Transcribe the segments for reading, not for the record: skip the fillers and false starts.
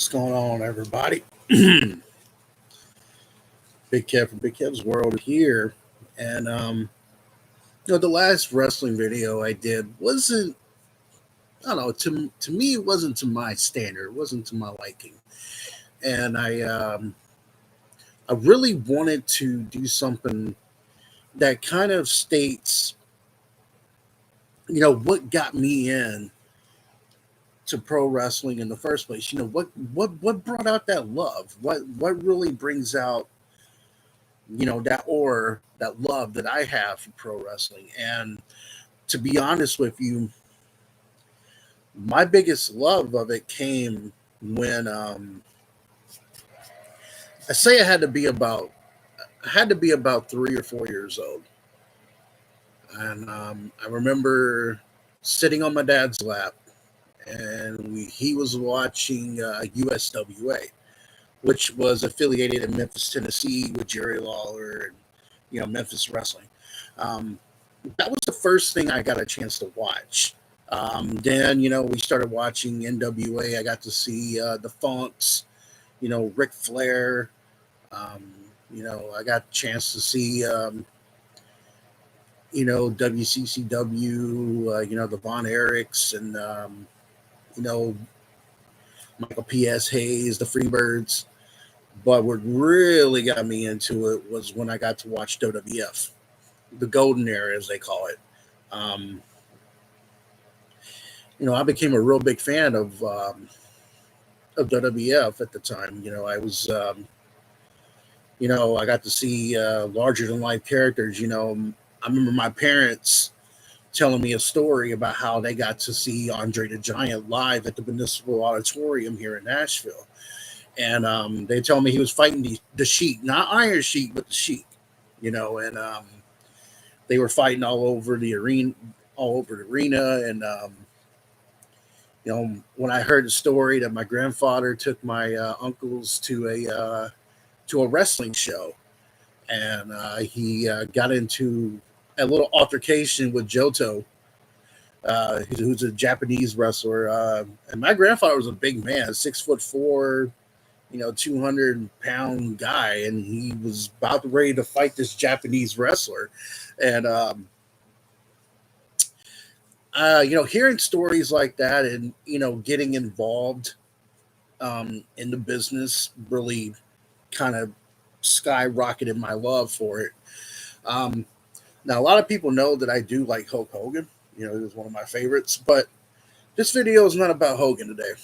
What's going on, everybody? Big Kev from Big Kev's World here, and the last wrestling video I did wasn't, I don't know, to me it wasn't to my standard, it wasn't to my liking, and I really wanted to do something that kind of states, what got me in to pro wrestling in the first place. What brought out that love? What really brings out that aura, that love that I have for pro wrestling. And to be honest with you, my biggest love of it came when I say I had to be about 3 or 4 years old. And I remember sitting on my dad's lap, and he was watching USWA, which was affiliated in Memphis, Tennessee, with Jerry Lawler and Memphis Wrestling. Um, that was the first thing I got a chance to watch. Then we started watching NWA. I got to see the Funks, Ric Flair. Um, I got a chance to see WCCW. The Von Erichs and you know Michael P.S. Hayes, the Freebirds. But what really got me into it was when I got to watch WWF, the golden era, as they call it. Um, I became a real big fan of WWF at the time. I got to see larger than life characters. I remember my parents telling me a story about how they got to see Andre the Giant live at the Municipal Auditorium here in Nashville. And they tell me he was fighting the Sheik, not Iron Sheik, but the Sheik. And they were fighting all over the arena. And when I heard the story that my grandfather took my uncles to a wrestling show, and he got into a little altercation with Joto, who's a Japanese wrestler. And my grandfather was a big man, 6'4", 200-pound guy, and he was about ready to fight this Japanese wrestler. And hearing stories like that, and getting involved in the business really kind of skyrocketed my love for it. Um, Now, a lot of people know that I do like Hulk Hogan. He was one of my favorites, but this video is not about Hogan today.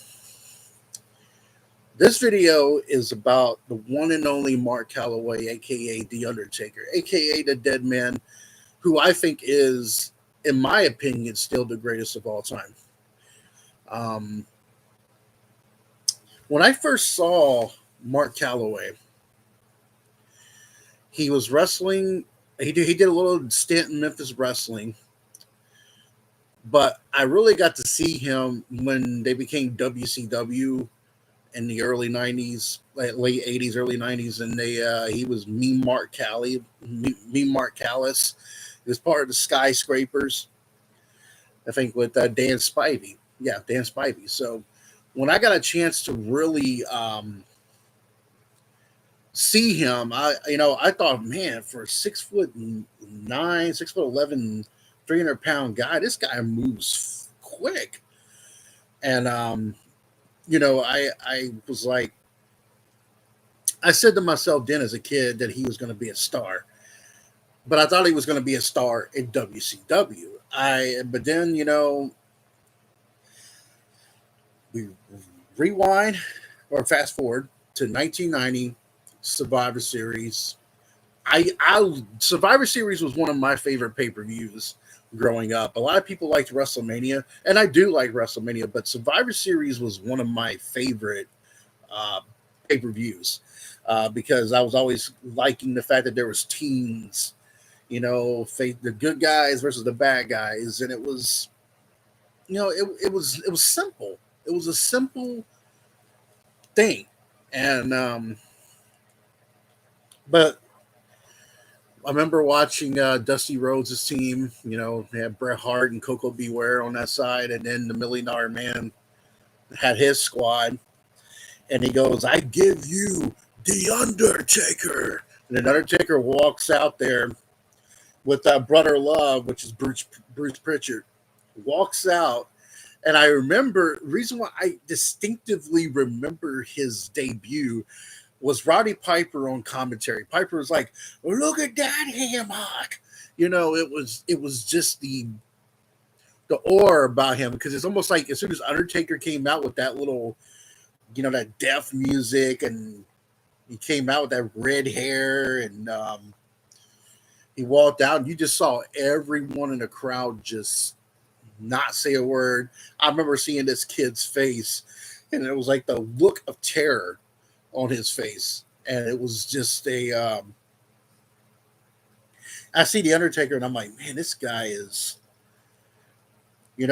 This video is about the one and only Mark Calloway, aka The Undertaker, aka the Dead Man, who I think is, in my opinion, still the greatest of all time. Um, when I first saw Mark Calloway, he was wrestling. He did a little stint in Memphis Wrestling, but I really got to see him when they became WCW in the early '90s, late '80s, early '90s, and he was me Mark Callis. He was part of the Skyscrapers, I think, with Dan Spivey. Yeah, Dan Spivey. So when I got a chance to really see him, I thought, man, for a 6'9", 6'11", 300-pound guy, this guy moves quick. And I was like, I said to myself then as a kid that he was going to be a star, but I thought he was going to be a star in WCW. But then we rewind or fast forward to 1990 Survivor Series. Survivor Series was one of my favorite pay-per-views growing up. A lot of people liked WrestleMania, and I do like WrestleMania, but Survivor Series was one of my favorite uh, pay-per-views because I was always liking the fact that there was teams, the good guys versus the bad guys, and it was, it was simple. It was a simple thing, and but I remember watching Dusty Rhodes' team. They had Bret Hart and Coco Beware on that side, and then the $1 Million Man had his squad. and he goes, "I give you the Undertaker." And then Undertaker walks out there with Brother Love, which is Bruce Pritchard, walks out. And I remember the reason why I distinctively remember his debut was Roddy Piper on commentary. Piper was like, "Look at that hammock." It was just the aura about him, because it's almost like as soon as Undertaker came out with that little, that death music, and he came out with that red hair, and he walked out, and you just saw everyone in the crowd just not say a word. I remember seeing this kid's face, and it was like the look of terror on his face, and it was just I see the Undertaker, and I'm like, man, this guy is. He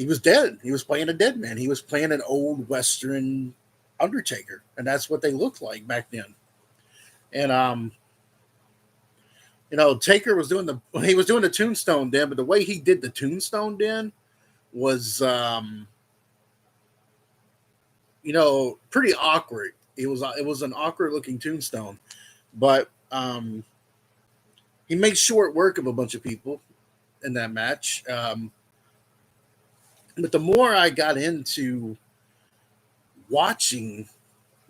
was dead. He was playing a dead man. He was playing an old Western Undertaker, and that's what they looked like back then. And Taker was doing the tombstone then, but the way he did the tombstone then was pretty awkward. It was an awkward looking tombstone, but he made short work of a bunch of people in that match. But the more I got into watching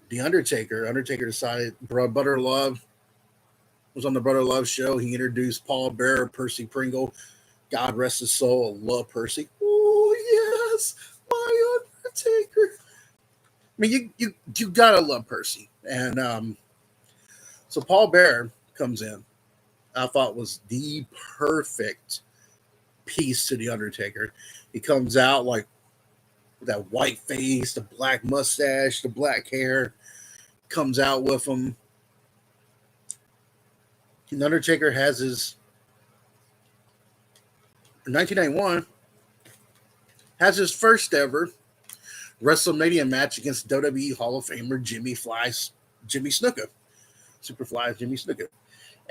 the Undertaker decided Brother Love was on the Brother Love show. He introduced Paul Bearer, Percy Pringle. God rest his soul. I love Percy. Oh yes, my Undertaker. I mean, you gotta love Percy, and so Paul Bearer comes in. I thought was the perfect piece to the Undertaker. He comes out like with that white face, the black mustache, the black hair. Comes out with him. The Undertaker has his 1991 has his first ever WrestleMania match against WWE Hall of Famer Jimmy Snuka, Superfly Jimmy Snuka,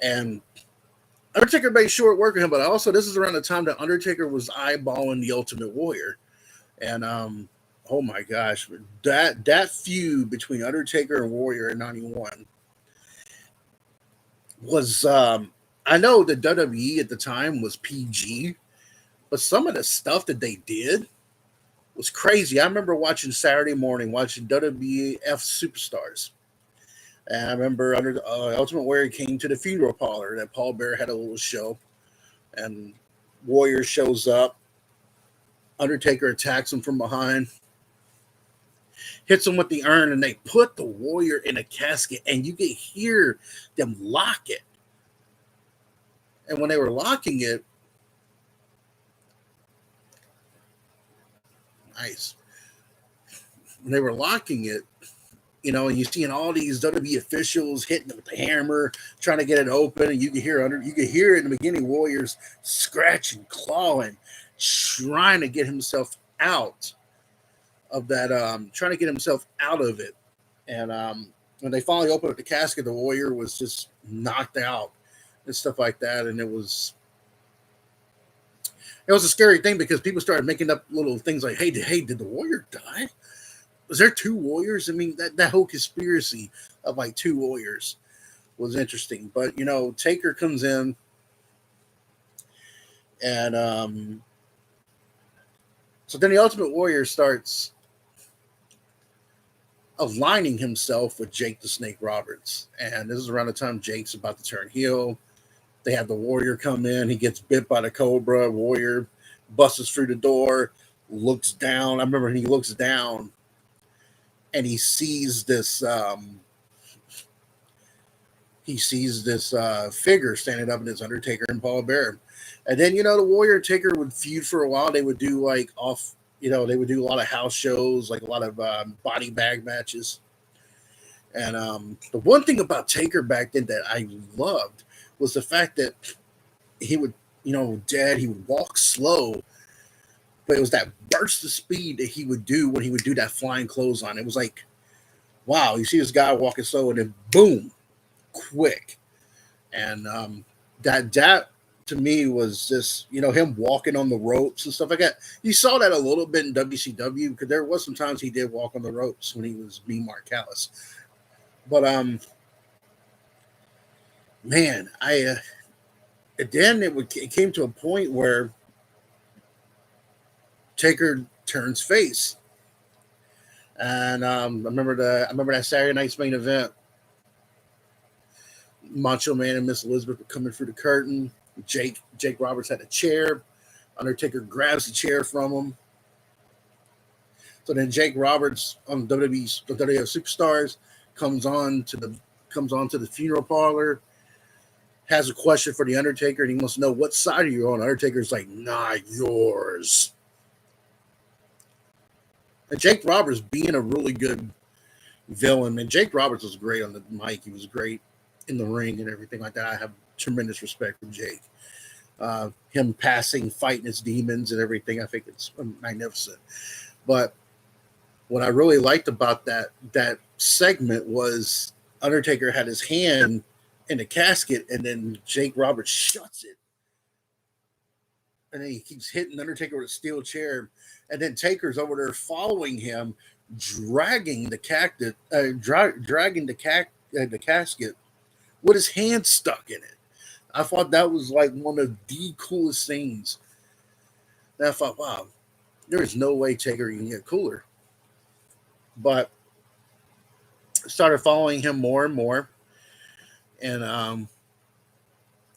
and Undertaker made short work of him. But also, this is around the time that Undertaker was eyeballing the Ultimate Warrior, and oh my gosh, that feud between Undertaker and Warrior in '91 was I know the WWE at the time was PG, but some of the stuff that they did was crazy. I remember watching Saturday morning, watching WWF Superstars. And I remember Ultimate Warrior came to the funeral parlor that Paul Bearer had a little show, and Warrior shows up. Undertaker attacks him from behind, hits him with the urn, and they put the Warrior in a casket, and you could hear them lock it. And when they were locking it, nice. When they were locking it, and you're seeing all these WWE officials hitting it with the hammer, trying to get it open, and you could hear in the beginning Warriors scratching, clawing, trying to get himself out of that, trying to get himself out of it. And when they finally opened up the casket, the Warrior was just knocked out and stuff like that. And it was a scary thing, because people started making up little things like, hey, did the Warrior die? Was there two Warriors? I mean, that whole conspiracy of like two Warriors was interesting. But, Taker comes in, and so then the Ultimate Warrior starts aligning himself with Jake the Snake Roberts. And this is around the time Jake's about to turn heel. They have the Warrior come in. He gets bit by the Cobra. Warrior busts through the door, looks down. I remember he looks down, and he sees this figure standing up, and it's Undertaker and Paul Bearer. And then, the Warrior and Taker would feud for a while. They would do they would do a lot of house shows, like a lot of body bag matches. And the one thing about Taker back then that I loved was the fact that he would, he would walk slow, but it was that burst of speed that he would do when he would do that flying clothesline. It was like, wow, you see this guy walking slow, and then boom, quick. And that to me was just, him walking on the ropes and stuff like that. You saw that a little bit in WCW because there was some times he did walk on the ropes when he was being Mark Callis. But man, then it came to a point where Taker turns face, and I remember that Saturday night's main event. Macho Man and Miss Elizabeth were coming through the curtain. Jake Roberts had a chair. Undertaker grabs the chair from him. So then Jake Roberts on the WWF Superstars comes on to the funeral parlor, has a question for the Undertaker, and he wants to know what side are you on. Undertaker's like, not yours. And Jake Roberts being a really good villain, and Jake Roberts was great on the mic. He was great in the ring and everything like that. I have tremendous respect for Jake. Him passing, fighting his demons and everything, I think it's magnificent. But what I really liked about that segment was Undertaker had his hand in the casket, and then Jake Roberts shuts it, and then he keeps hitting Undertaker with a steel chair, and then Taker's over there following him, dragging the the casket with his hand stuck in it. I thought that was like one of the coolest scenes. And I thought, wow, there is no way Taker can get cooler. But I started following him more and more. And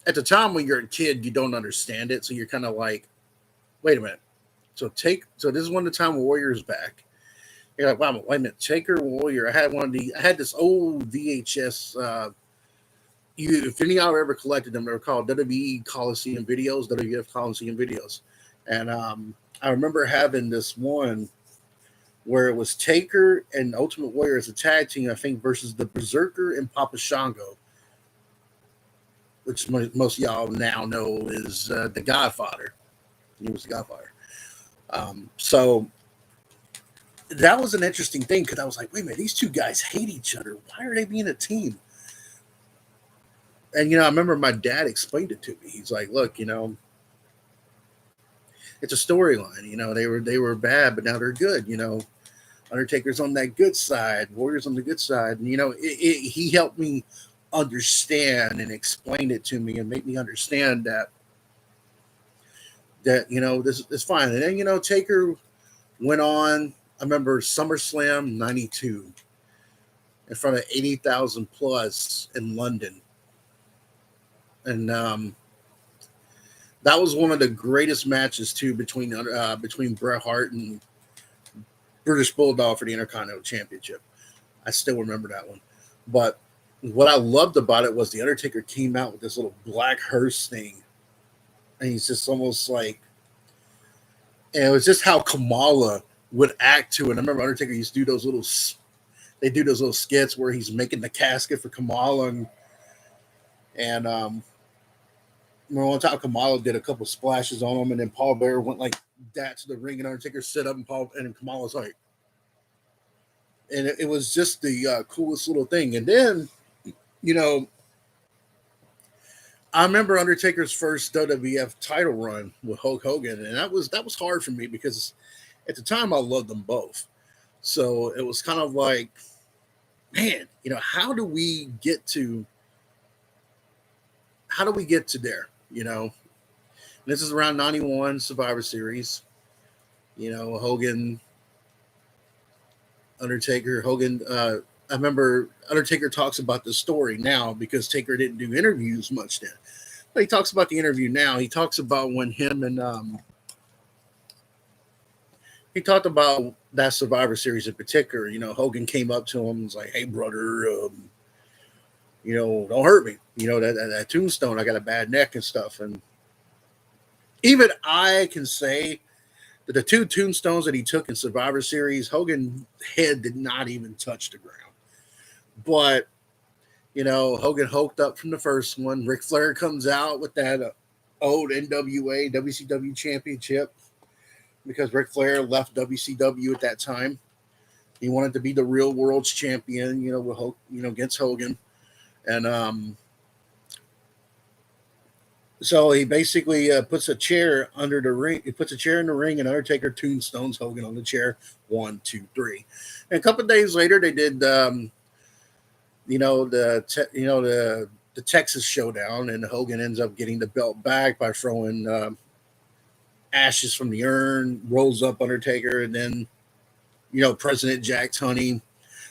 at the time when you're a kid, you don't understand it. So you're kind of like, wait a minute. So this is when the time Warrior's back. You're like, wow, wait a minute, Taker Warrior. I had this old VHS. If any of y'all ever collected them, they were called WWE Coliseum videos, WWF Coliseum videos. And I remember having this one where it was Taker and Ultimate Warrior as a tag team, I think, versus the Berserker and Papa Shango, which most of y'all now know is the Godfather. He was the Godfather. So that was an interesting thing because I was like, wait a minute, these two guys hate each other. Why are they being a team? And, I remember my dad explained it to me. He's like, look, it's a storyline. They were bad, but now they're good. Undertaker's on that good side, Warriors on the good side. And, he helped me understand and explain it to me and make me understand that this is fine. And then, Taker went on, I remember SummerSlam 92 in front of 80,000 plus in London. And that was one of the greatest matches too between Bret Hart and British Bulldog for the Intercontinental Championship. I still remember that one. But what I loved about it was the Undertaker came out with this little black hearse thing, and he's just almost like, and it was just how Kamala would act to it. I remember Undertaker used to do those little skits where he's making the casket for Kamala, and one time Kamala did a couple splashes on him, and then Paul Bearer went like that to the ring, and Undertaker stood up, and Kamala's like, and it was just the coolest little thing. And then, I remember Undertaker's first WWF title run with Hulk Hogan, and that was hard for me because at the time I loved them both. So it was kind of like, man, how do we get to there? This is around 91 Survivor Series. Hogan, Undertaker, Hogan. I remember Undertaker talks about the story now because Taker didn't do interviews much then. But he talks about the interview now. He talks about when him and he talked about that Survivor Series in particular. Hogan came up to him and was like, "Hey, brother, don't hurt me. That tombstone, I got a bad neck and stuff." And even I can say that the two tombstones that he took in Survivor Series, Hogan's head did not even touch the ground. But, Hogan hulked up from the first one. Ric Flair comes out with that old NWA WCW championship because Ric Flair left WCW at that time. He wanted to be the real world's champion, with against Hogan. And So he basically puts a chair under the ring. He puts a chair in the ring, and Undertaker tombstones Hogan on the chair. 1, 2, 3. And a couple of days later, they did, the Texas Showdown, and Hogan ends up getting the belt back by throwing ashes from the urn, rolls up Undertaker, and then President Jack Tunney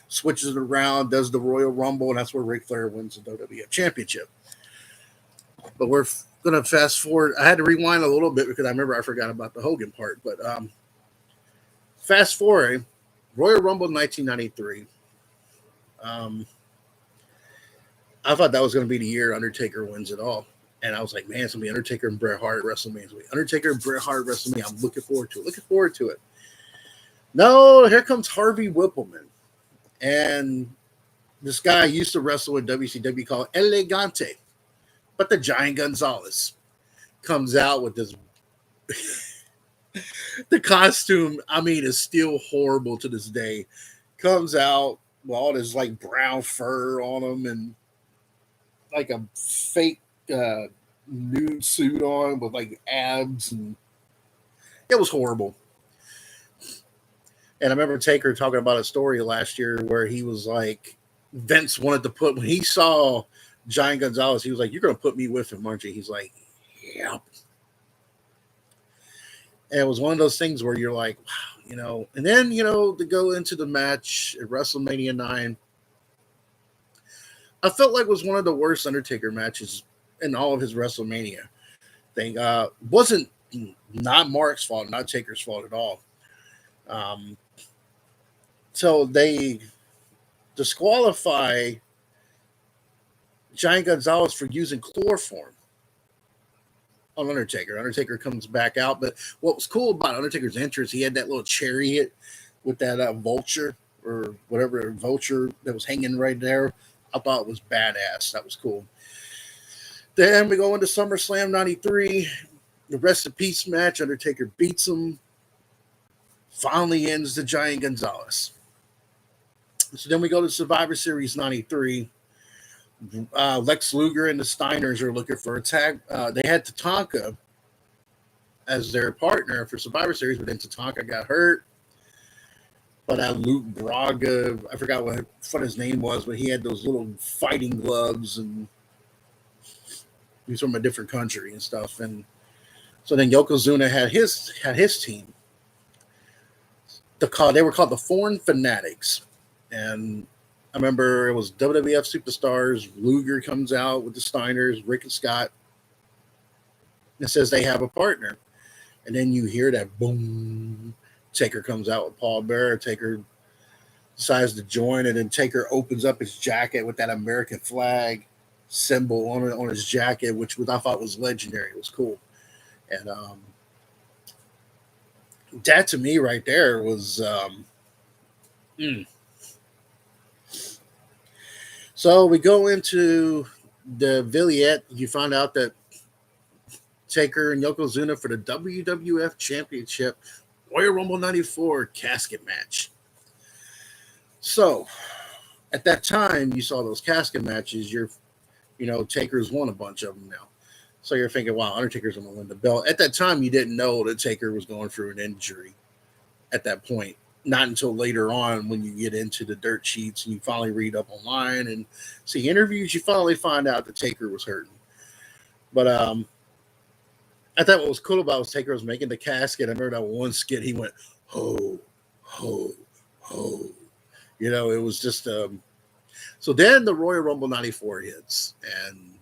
switches it around, does the Royal Rumble, and that's where Ric Flair wins the WWF Championship. But we're gonna fast forward. I had to rewind a little bit because I remember I forgot about the Hogan part. But fast forward, Royal Rumble 1993. Um, I thought that was going to be the year Undertaker wins it all, and I was like, man, it's gonna be Undertaker and Bret Hart at WrestleMania. Undertaker and Bret Hart at WrestleMania. I'm looking forward to it. Looking forward to it. No, here comes Harvey Whippleman, and this guy used to wrestle in WCW called Elegante, but the Giant Gonzalez comes out with this. The costume, I mean, is still horrible to this day. Comes out with all this like brown fur on him and like a fake nude suit on with like abs, and it was horrible. And I remember Taker talking about a story last year where he was like, Vince wanted to put, when he saw Giant Gonzalez, he was like, "You're going to put me with him, aren't you?" He's like, "Yep." And it was one of those things where you're like, wow. And then, to go into the match at WrestleMania 9, I felt like it was one of the worst Undertaker matches in all of his WrestleMania thing. Wasn't not Mark's fault, not Taker's fault at all. Um, so they disqualify Giant Gonzalez for using chloroform on Undertaker. Undertaker comes back out, but what was cool about Undertaker's entrance, he had that little chariot with that vulture or whatever vulture that was hanging right there. I thought it was badass. That was cool. Then we go into SummerSlam 93. The rest of peace match. Undertaker beats him. Finally ends the Giant Gonzalez. So then we go to Survivor Series 93. Lex Luger and the Steiners are looking for a tag. They had Tatanka as their partner for Survivor Series, but then Tatanka got hurt. But Luke Braga, I forgot what his name was, but he had those little fighting gloves, and he was from a different country and stuff. And so then Yokozuna had his team. They were called the Foreign Fanatics, and I remember it was WWF Superstars. Luger comes out with the Steiners, Rick and Scott, and says they have a partner. And then you hear that boom. Taker comes out with Paul Bearer. Taker decides to join, and then Taker opens up his jacket with that American flag symbol on his jacket, which I thought was legendary. It was cool. And that to me right there was So we go into the Villette. You find out that Taker and Yokozuna for the WWF Championship Royal Rumble 94 casket match. So at that time, you saw those casket matches. Taker's won a bunch of them now. So you're thinking, wow, Undertaker's going to win the belt. At that time, you didn't know that Taker was going through an injury at that point. Not until later on when you get into the dirt sheets and you finally read up online and see interviews, you finally find out that Taker was hurting. But I thought what was cool about was Taker was making the casket. I remember that one skit, he went, ho, ho, ho. It was just so then the Royal Rumble 94 hits, and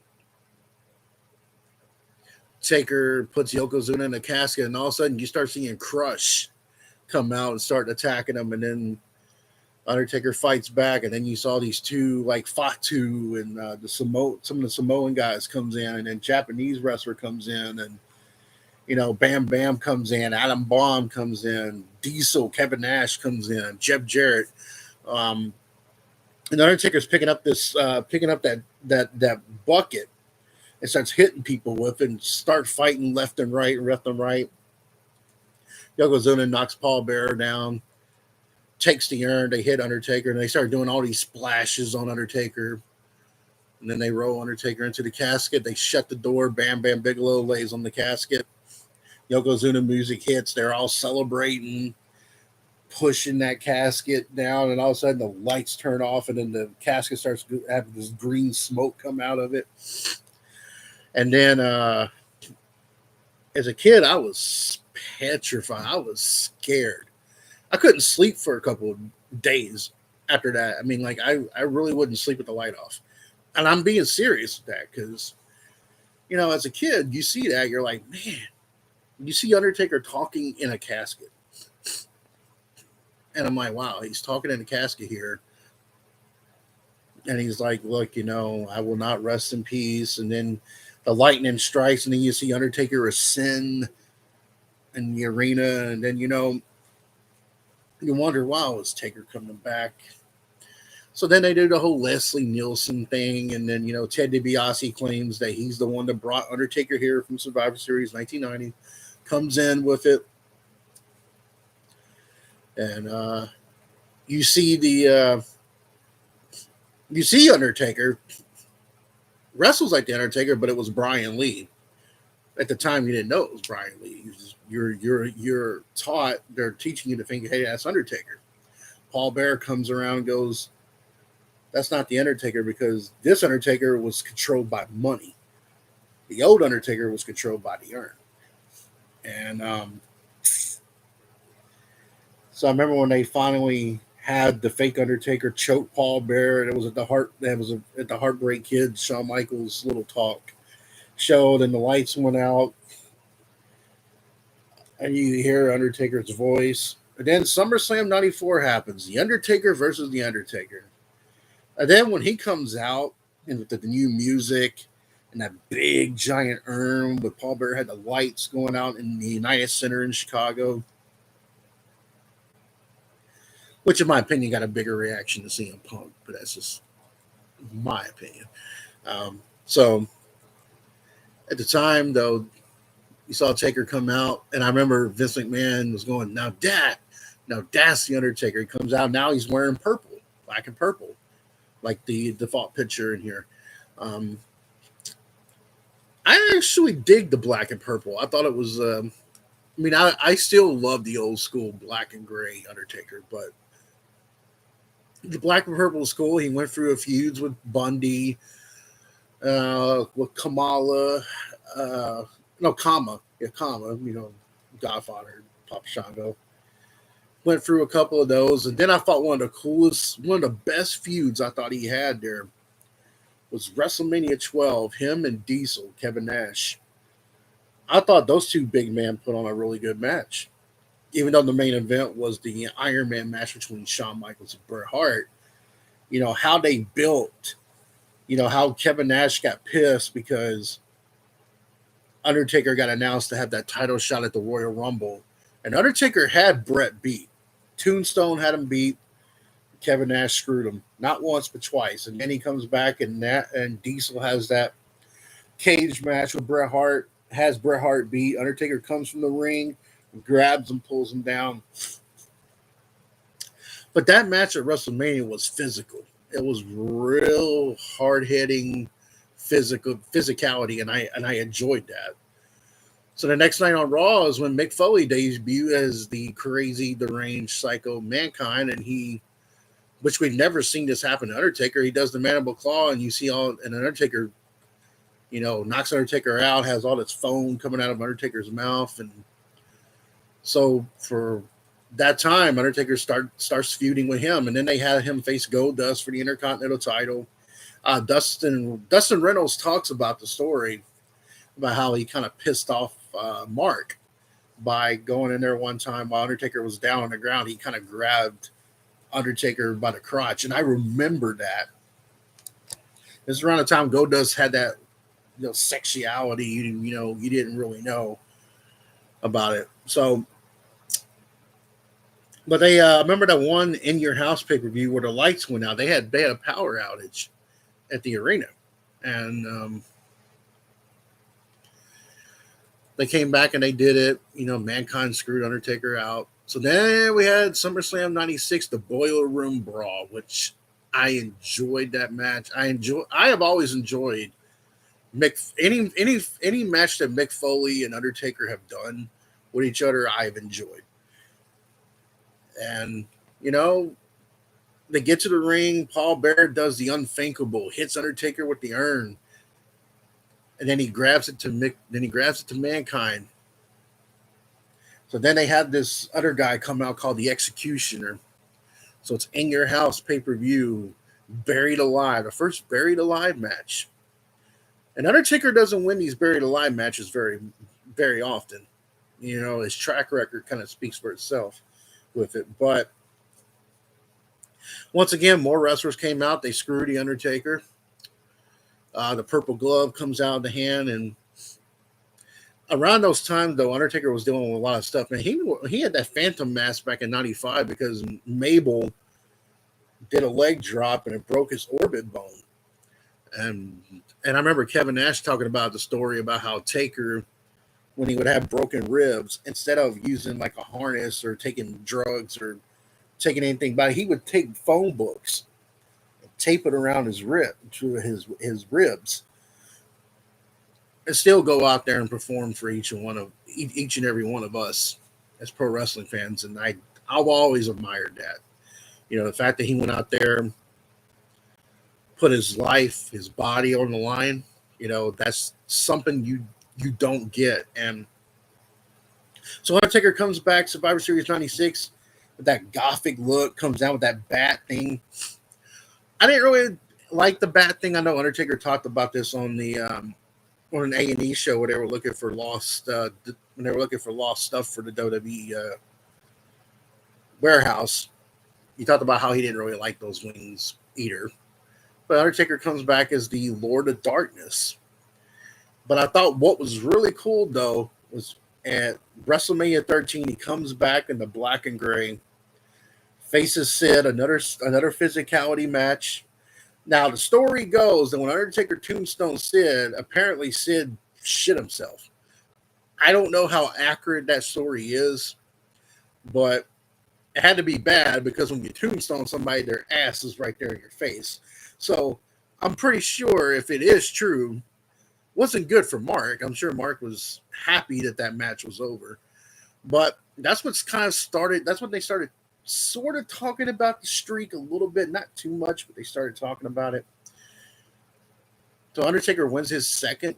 Taker puts Yokozuna in the casket, and all of a sudden you start seeing Crush come out and start attacking him, and then Undertaker fights back, and then you saw these two like Fatu and some of the Samoan guys comes in, and then Japanese wrestler comes in, and Bam Bam comes in, Adam Bomb comes in, Diesel, Kevin Nash comes in, Jeff Jarrett. And Undertaker's picking up that bucket and starts hitting people with it and start fighting left and right. Yokozuna knocks Paul Bearer down, takes the urn, they hit Undertaker, and they start doing all these splashes on Undertaker. And then they roll Undertaker into the casket. They shut the door. Bam Bam Bigelow lays on the casket. Yokozuna music hits. They're all celebrating, pushing that casket down, and all of a sudden the lights turn off, and then the casket starts having this green smoke come out of it. And then, as a kid, I was petrified. I was scared. I couldn't sleep for a couple of days after that. I mean, like I really wouldn't sleep with the light off, and I'm being serious with that because as a kid, you see that you're like, man, you see Undertaker talking in a casket. And I'm like, wow, he's talking in a casket here. And he's like, look, I will not rest in peace. And then the lightning strikes, and then you see Undertaker ascend in the arena. And then, you wonder, wow, is Taker coming back? So then they do the whole Leslie Nielsen thing. And then, Ted DiBiase claims that he's the one that brought Undertaker here from Survivor Series 1990, comes in with it. And you see Undertaker wrestles like the Undertaker, but it was Brian Lee. At the time, you didn't know it was Brian Lee. You're taught. They're teaching you to think, hey, that's Undertaker. Paul Bearer comes around and goes, that's not the Undertaker, because this Undertaker was controlled by money. The old Undertaker was controlled by the urn. And so I remember when they finally had the fake Undertaker choke Paul Bearer. It was at the Heartbreak Kid, Shawn Michaels' little talk showed, and the lights went out, and you hear Undertaker's voice. And then SummerSlam '94 happens. The Undertaker versus the Undertaker. And then when he comes out and with the new music and that big giant urn with Paul Bearer had the lights going out in the United Center in Chicago, which in my opinion got a bigger reaction to CM Punk, but that's just my opinion. So at the time, though, you saw Taker come out, and I remember Vince McMahon was going, now that's the Undertaker. He comes out, now he's wearing purple, black and purple, like the default picture in here. I actually dig the black and purple. I thought it was, I still love the old school black and gray Undertaker, but the black and purple is cool. He went through a feuds with Bundy, with Kamala, Kama, Godfather, Papa Shango. Went through a couple of those, and then I thought one of the best feuds I thought he had there was WrestleMania 12. Him and Diesel, Kevin Nash. I thought those two big men put on a really good match. Even though the main event was the Iron Man match between Shawn Michaels and Bret Hart, how they built, how Kevin Nash got pissed because Undertaker got announced to have that title shot at the Royal Rumble. And Undertaker had Bret beat. Tombstone had him beat. Kevin Nash screwed him. Not once, but twice. And then he comes back, and Diesel has that cage match with Bret Hart, has Bret Hart beat. Undertaker comes from the ring, grabs him, pulls him down. But that match at WrestleMania was physical. It was real hard-hitting physicality, and I enjoyed that. So the next night on Raw is when Mick Foley debuted as the crazy, deranged, psycho Mankind, and which we've never seen this happen to Undertaker. He does the mandible claw, and you see and Undertaker, knocks Undertaker out, has all this foam coming out of Undertaker's mouth, and so for that time, Undertaker starts feuding with him, and then they had him face Goldust for the Intercontinental title. Dustin Reynolds talks about the story about how he kind of pissed off Mark by going in there one time while Undertaker was down on the ground. He kind of grabbed Undertaker by the crotch, and I remember that. This is around the time Goldust had that sexuality, you didn't really know about it. So, but they remember that one In Your House pay-per-view where the lights went out. They had a power outage at the arena, and they came back and they did it. Mankind screwed Undertaker out. So then we had SummerSlam '96, the Boiler Room Brawl, which I enjoyed that match. I have always enjoyed any match that Mick Foley and Undertaker have done with each other. I've enjoyed, and you know they get to the ring. Paul Bear does the unthinkable, hits Undertaker with the urn, and then he grabs it to Mick. Then he grabs it to Mankind. So then they had this other guy come out called the Executioner. So it's in your house pay per view, buried alive, the first buried alive match. And Undertaker doesn't win these buried alive matches very often. His track record kind of speaks for itself with it. But once again, more wrestlers came out. They screwed the Undertaker. The purple glove comes out of the hand, and around those times, though, Undertaker was dealing with a lot of stuff. And he had that phantom mask back in '95 because Mabel did a leg drop and it broke his orbit bone. And I remember Kevin Nash talking about the story about how Taker, when he would have broken ribs, instead of using like a harness or taking drugs or taking anything by, he would take phone books and tape it around his ribs, and still go out there and perform for each and every one of us as pro wrestling fans. And I've always admired that. The fact that he went out there, put his life, his body on the line, that's something you don't get. And so Undertaker comes back, Survivor Series 96, with that gothic look, comes out with that bat thing. I didn't really like the bat thing. I know Undertaker talked about this on an A&E show where they were looking for lost stuff for the WWE warehouse. He talked about how he didn't really like those wings either. But Undertaker comes back as the Lord of Darkness. But I thought what was really cool, though, was at WrestleMania 13, he comes back in the black and gray, faces Sid, another physicality match. Now, the story goes that when Undertaker tombstone Sid, apparently Sid shit himself. I don't know how accurate that story is, but it had to be bad because when you tombstone somebody, their ass is right there in your face. So I'm pretty sure if it is true, wasn't good for Mark. I'm sure Mark was happy that match was over. But that's what's kind of started. That's when they started sort of talking about the streak a little bit. Not too much, but they started talking about it. So Undertaker wins his second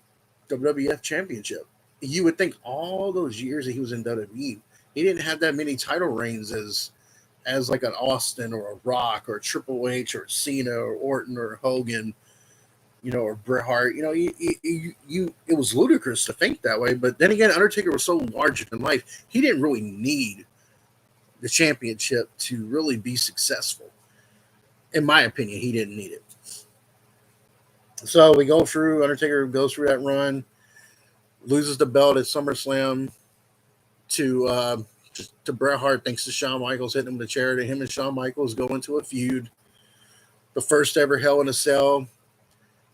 WWF championship. You would think all those years that he was in WWE, he didn't have that many title reigns as like an Austin or a Rock or a Triple H or Cena or Orton or Hogan, or Bret Hart. It was ludicrous to think that way. But then again, Undertaker was so larger than life, he didn't really need the championship to really be successful. In my opinion, he didn't need it. So Undertaker goes through that run, loses the belt at SummerSlam to Bret Hart, thanks to Shawn Michaels hitting him with a chair. To him and Shawn Michaels go into a feud. The first ever Hell in a Cell.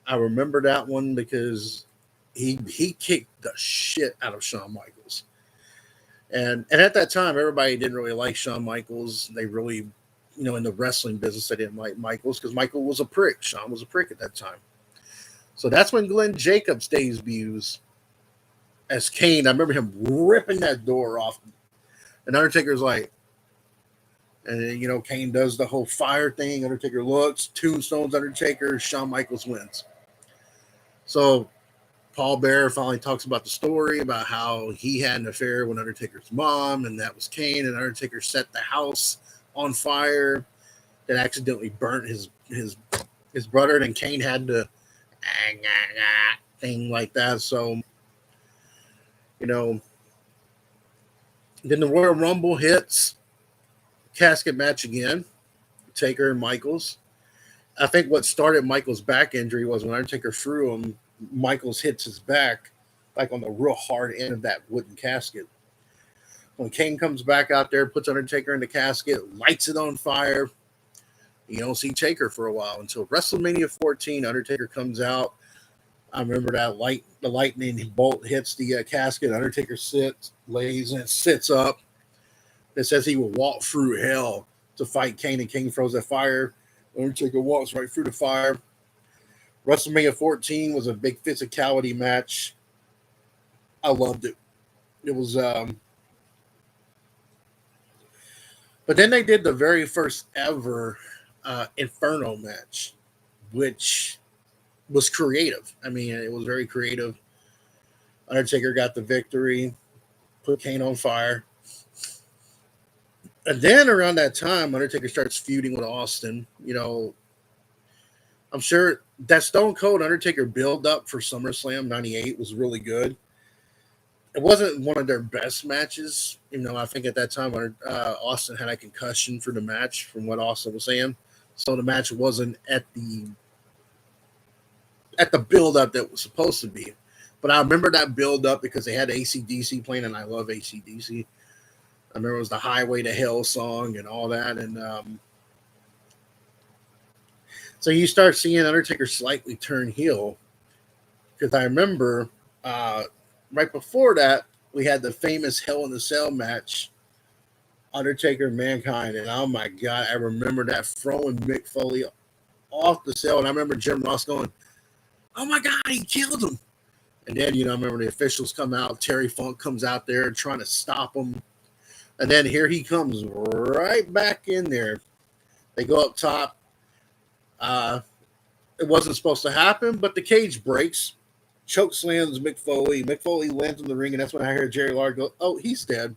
I remember that one because he kicked the shit out of Shawn Michaels. And at that time, everybody didn't really like Shawn Michaels. They really, in the wrestling business, they didn't like Michaels because Michael was a prick. Shawn was a prick at that time. So that's when Glenn Jacobs debuts as Kane. I remember him ripping that door off. And Undertaker's like, and then, Kane does the whole fire thing. Undertaker looks, tombstones Undertaker, Shawn Michaels wins. So Paul Bearer finally talks about the story about how he had an affair with Undertaker's mom, and that was Kane, and Undertaker set the house on fire that accidentally burnt his brother, and Kane had to thing like that. So, then the Royal Rumble hits, casket match again, Taker and Michaels. I think what started Michaels' back injury was when Undertaker threw him, Michaels hits his back like on the real hard end of that wooden casket. When Kane comes back out there, puts Undertaker in the casket, lights it on fire, you don't see Taker for a while until WrestleMania 14. Undertaker comes out. I remember that the lightning bolt hits the casket. Undertaker lays and sits up. It says he will walk through hell to fight Kane, and Kane throws that fire. Undertaker walks right through the fire. WrestleMania 14 was a big physicality match. I loved it. It was, but then they did the very first ever Inferno match, which was creative. I mean, it was very creative. Undertaker got the victory, put Kane on fire. And then around that time, Undertaker starts feuding with Austin. I'm sure that Stone Cold Undertaker build up for SummerSlam '98 was really good. It wasn't one of their best matches. I think at that time Austin had a concussion for the match, from what Austin was saying. So the match wasn't at the build up that was supposed to be. But I remember that build up because they had AC/DC playing, and I love AC/DC. I remember it was the Highway to Hell song and all that. And so you start seeing Undertaker slightly turn heel. Because I remember right before that, we had the famous Hell in a Cell match, Undertaker and Mankind. And oh my God, I remember that throwing Mick Foley off the cell. And I remember Jim Ross going, "Oh my God, he killed him." And then, I remember the officials come out. Terry Funk comes out there trying to stop him. And then here he comes right back in there. They go up top. It wasn't supposed to happen, but the cage breaks. Choke slams Mick Foley. Mick Foley lands in the ring, and that's when I heard Jerry Lawler go, "Oh, he's dead."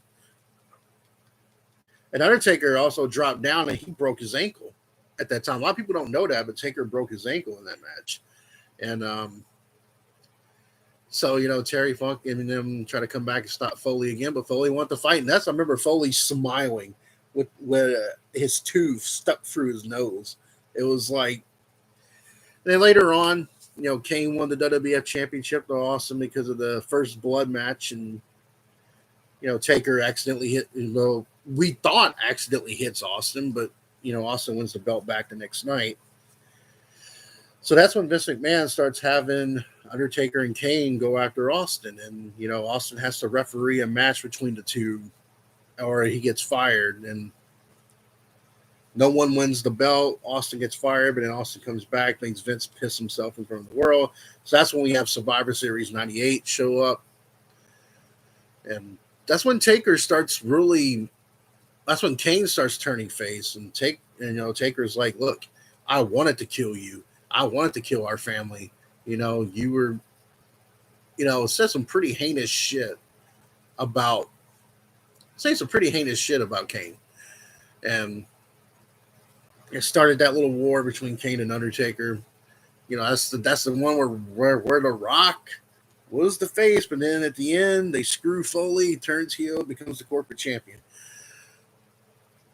And Undertaker also dropped down, and he broke his ankle at that time. A lot of people don't know that, but Taker broke his ankle in that match. And so, Terry Funk and them try to come back and stop Foley again, but Foley wanted to fight. And I remember Foley smiling with his tooth stuck through his nose. It was like, and then later on, Kane won the WWF Championship to Austin because of the first blood match. And, Taker accidentally hit, we thought accidentally hits Austin, but, Austin wins the belt back the next night. So that's when Vince McMahon starts having Undertaker and Kane go after Austin. And, Austin has to referee a match between the two or he gets fired. And no one wins the belt. Austin gets fired, but then Austin comes back, makes Vince piss himself in front of the world. So that's when we have Survivor Series 98 show up. And that's when Taker starts really, that's when Kane starts turning face. And Taker's like, "Look, I wanted to kill you. I wanted to kill our family. You were, said some pretty heinous shit about Kane." And it started that little war between Kane and Undertaker. That's the one where The Rock was the face, but then at the end they screw Foley, turns heel, becomes the corporate champion.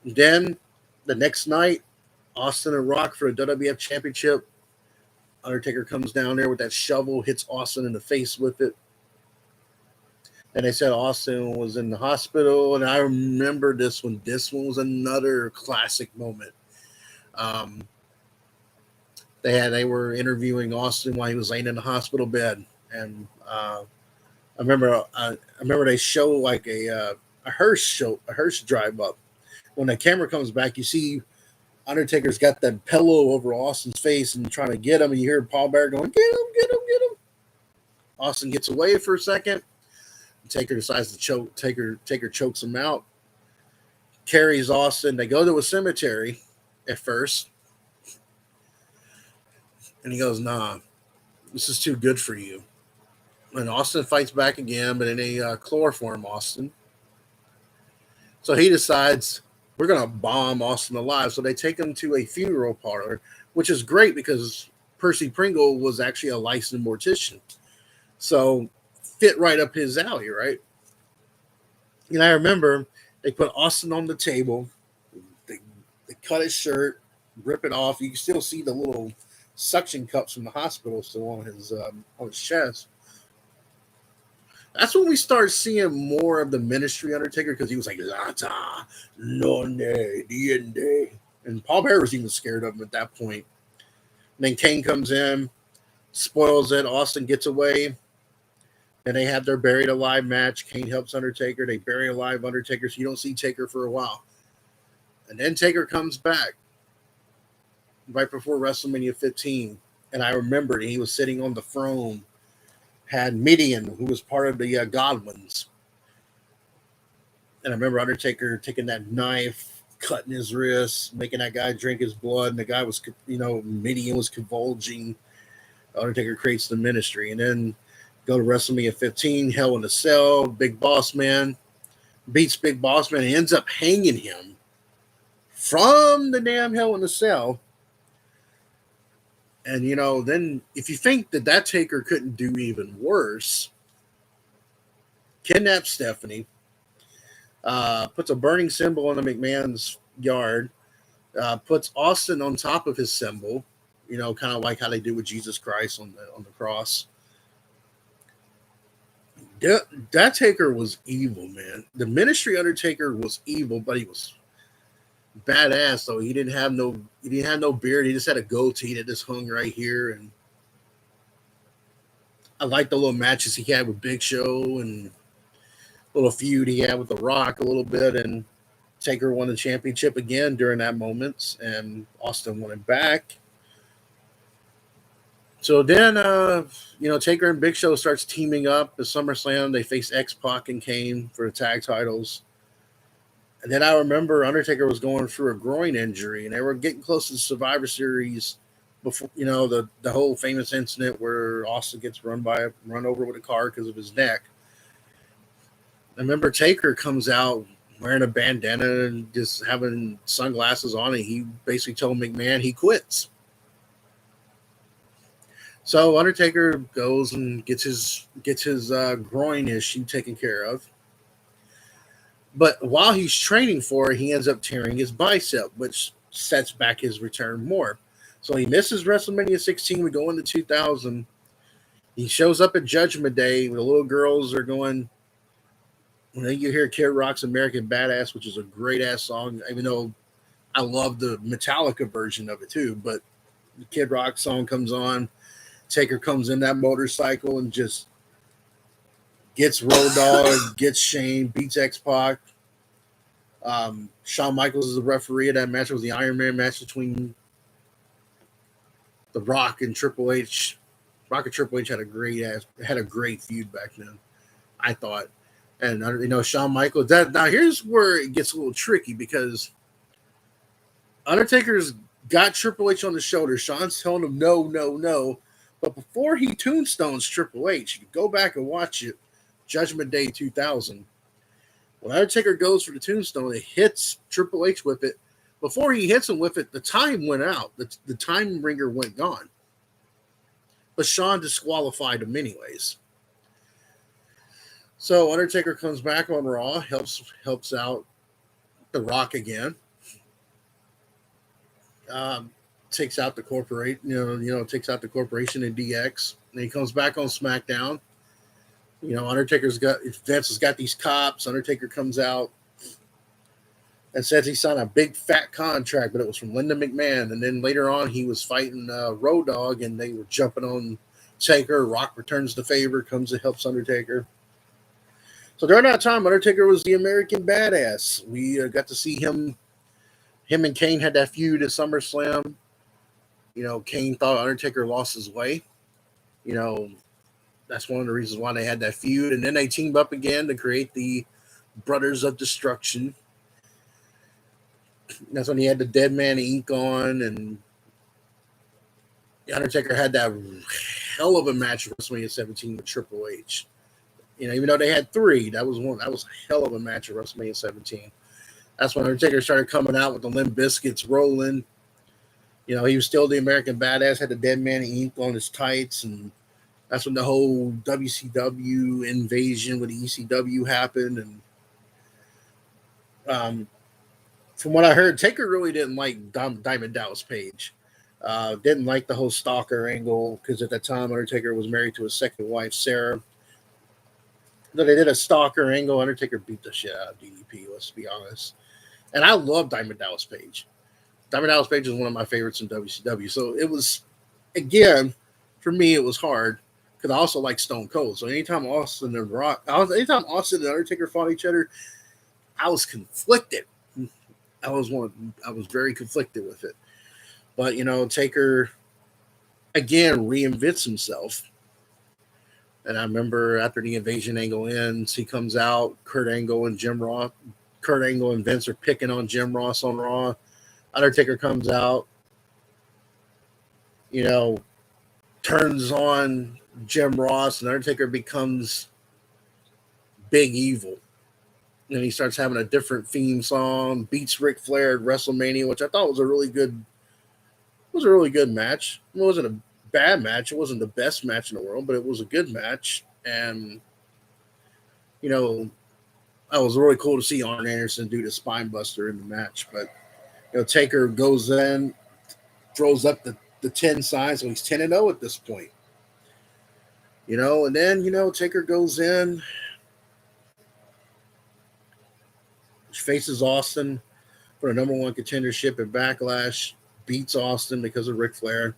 Then the next night, Austin and Rock for a WWF Championship. Undertaker comes down there with that shovel, hits Austin in the face with it. And they said Austin was in the hospital. And I remember this one. This one was another classic moment. They were interviewing Austin while he was laying in the hospital bed. And I remember they show like a hearse drive up. When the camera comes back, you see Undertaker's got that pillow over Austin's face and trying to get him, and you hear Paul Bearer going, "Get him, get him, get him." Austin gets away for a second. Taker decides to choke. Taker chokes him out. Carries Austin. They go to a cemetery at first. And he goes, "Nah, this is too good for you." And Austin fights back again, but then they chloroform Austin. So he decides, we're going to bomb Austin alive. So they take him to a funeral parlor, which is great because Percy Pringle was actually a licensed mortician. So fit right up his alley, right? And I remember they put Austin on the table. They cut his shirt, rip it off. You can still see the little suction cups from the hospital still on his chest. That's when we start seeing more of the ministry Undertaker, because he was like, "Lata, nonne, diende." And Paul Bearer was even scared of him at that point. And then Kane comes in, spoils it. Austin gets away. And they have their buried alive match. Kane helps Undertaker. They bury alive Undertaker, so you don't see Taker for a while. And then Taker comes back. right before WrestleMania 15, and I remembered he was sitting on the throne. Had Midian, who was part of the Godwins, and I remember Undertaker taking that knife, cutting his wrist, making that guy drink his blood, and the guy was, Midian was convulsing. Undertaker creates the ministry, and then go to WrestleMania 15, Hell in a Cell, Big Boss Man beats Big Boss Man and ends up hanging him from the damn Hell in a Cell. And then if you think that Taker couldn't do even worse, kidnaps Stephanie, puts a burning symbol in the McMahon's yard, puts Austin on top of his symbol, kind of like how they do with Jesus Christ on the cross. That Taker was evil, man. The Ministry Undertaker was evil, but he was badass. Though he didn't have no beard. He just had a goatee that just hung right here. And I like the little matches he had with Big Show and little feud he had with The Rock a little bit. And Taker won the championship again during that moment, and Austin won it back. So then, Taker and Big Show starts teaming up at SummerSlam. They face X-Pac and Kane for the tag titles. And then I remember Undertaker was going through a groin injury, and they were getting close to the Survivor Series before, the whole famous incident where Austin gets run over with a car because of his neck. I remember Taker comes out wearing a bandana and just having sunglasses on, and he basically told McMahon he quits. So Undertaker goes and gets his groin issue taken care of. But while he's training for it, he ends up tearing his bicep, which sets back his return more. So he misses WrestleMania 16. We go into 2000. He shows up at Judgment Day when the little girls are going. You hear Kid Rock's American Badass, which is a great ass song, even though I love the Metallica version of it too. But the Kid Rock song comes on. Taker comes in that motorcycle and just gets Road Dogg, gets Shane, beats X-Pac. Shawn Michaels is the referee of that match. It was the Iron Man match between The Rock and Triple H. Rock and Triple H had a great feud back then, I thought. And Shawn Michaels. Now here's where it gets a little tricky because Undertaker's got Triple H on the shoulder. Shawn's telling him no, no, no. But before he tombstones Triple H, you can go back and watch it, Judgment Day 2000. When Undertaker goes for the tombstone, it hits Triple H with it. Before he hits him with it, the time went out. The time ringer went gone. But Shawn disqualified him anyways. So Undertaker comes back on Raw, helps out The Rock again. Takes out the takes out the corporation in DX. And he comes back on SmackDown. Vince has got these cops. Undertaker comes out and says he signed a big fat contract, but it was from Linda McMahon. And then later on, he was fighting Road Dogg, and they were jumping on Taker. Rock returns the favor, comes and helps Undertaker. So during that time, Undertaker was the American Badass. We got to see him. Him and Kane had that feud at SummerSlam. Kane thought Undertaker lost his way. That's one of the reasons why they had that feud. And then they teamed up again to create the Brothers of Destruction. That's when he had the Dead Man Inc. on. And Undertaker had that hell of a match at WrestleMania 17 with Triple H. Even though they had three, that was a hell of a match at WrestleMania 17. That's when Undertaker started coming out with the Limp Bizkits rolling. He was still the American Badass, had the Dead Man Inc. on his tights, and that's when the whole WCW invasion with the ECW happened. And from what I heard, Taker really didn't like Diamond Dallas Page. Didn't like the whole stalker angle because at that time Undertaker was married to his second wife, Sarah. They did a stalker angle. Undertaker beat the shit out of DDP, let's be honest. And I love Diamond Dallas Page. Diamond Dallas Page is one of my favorites in WCW. So it was, again, for me, it was hard because I also like Stone Cold. So anytime Austin and Undertaker fought each other, I was conflicted. I was very conflicted with it. But Taker again reinvents himself. And I remember after the invasion angle ends, he comes out. Kurt Angle and Vince are picking on Jim Ross on Raw. Undertaker comes out, you know, turns on Jim Ross, and Undertaker becomes Big Evil. And he starts having a different theme song, beats Ric Flair at WrestleMania, which I thought was a really good match. It wasn't a bad match. It wasn't the best match in the world, but it was a good match. And you know, it was really cool to see Arn Anderson do the spine buster in the match. But Taker goes in, throws up the 10 sign, so he's 10-0 at this point. And then Taker goes in, faces Austin for the number one contendership at Backlash, beats Austin because of Ric Flair.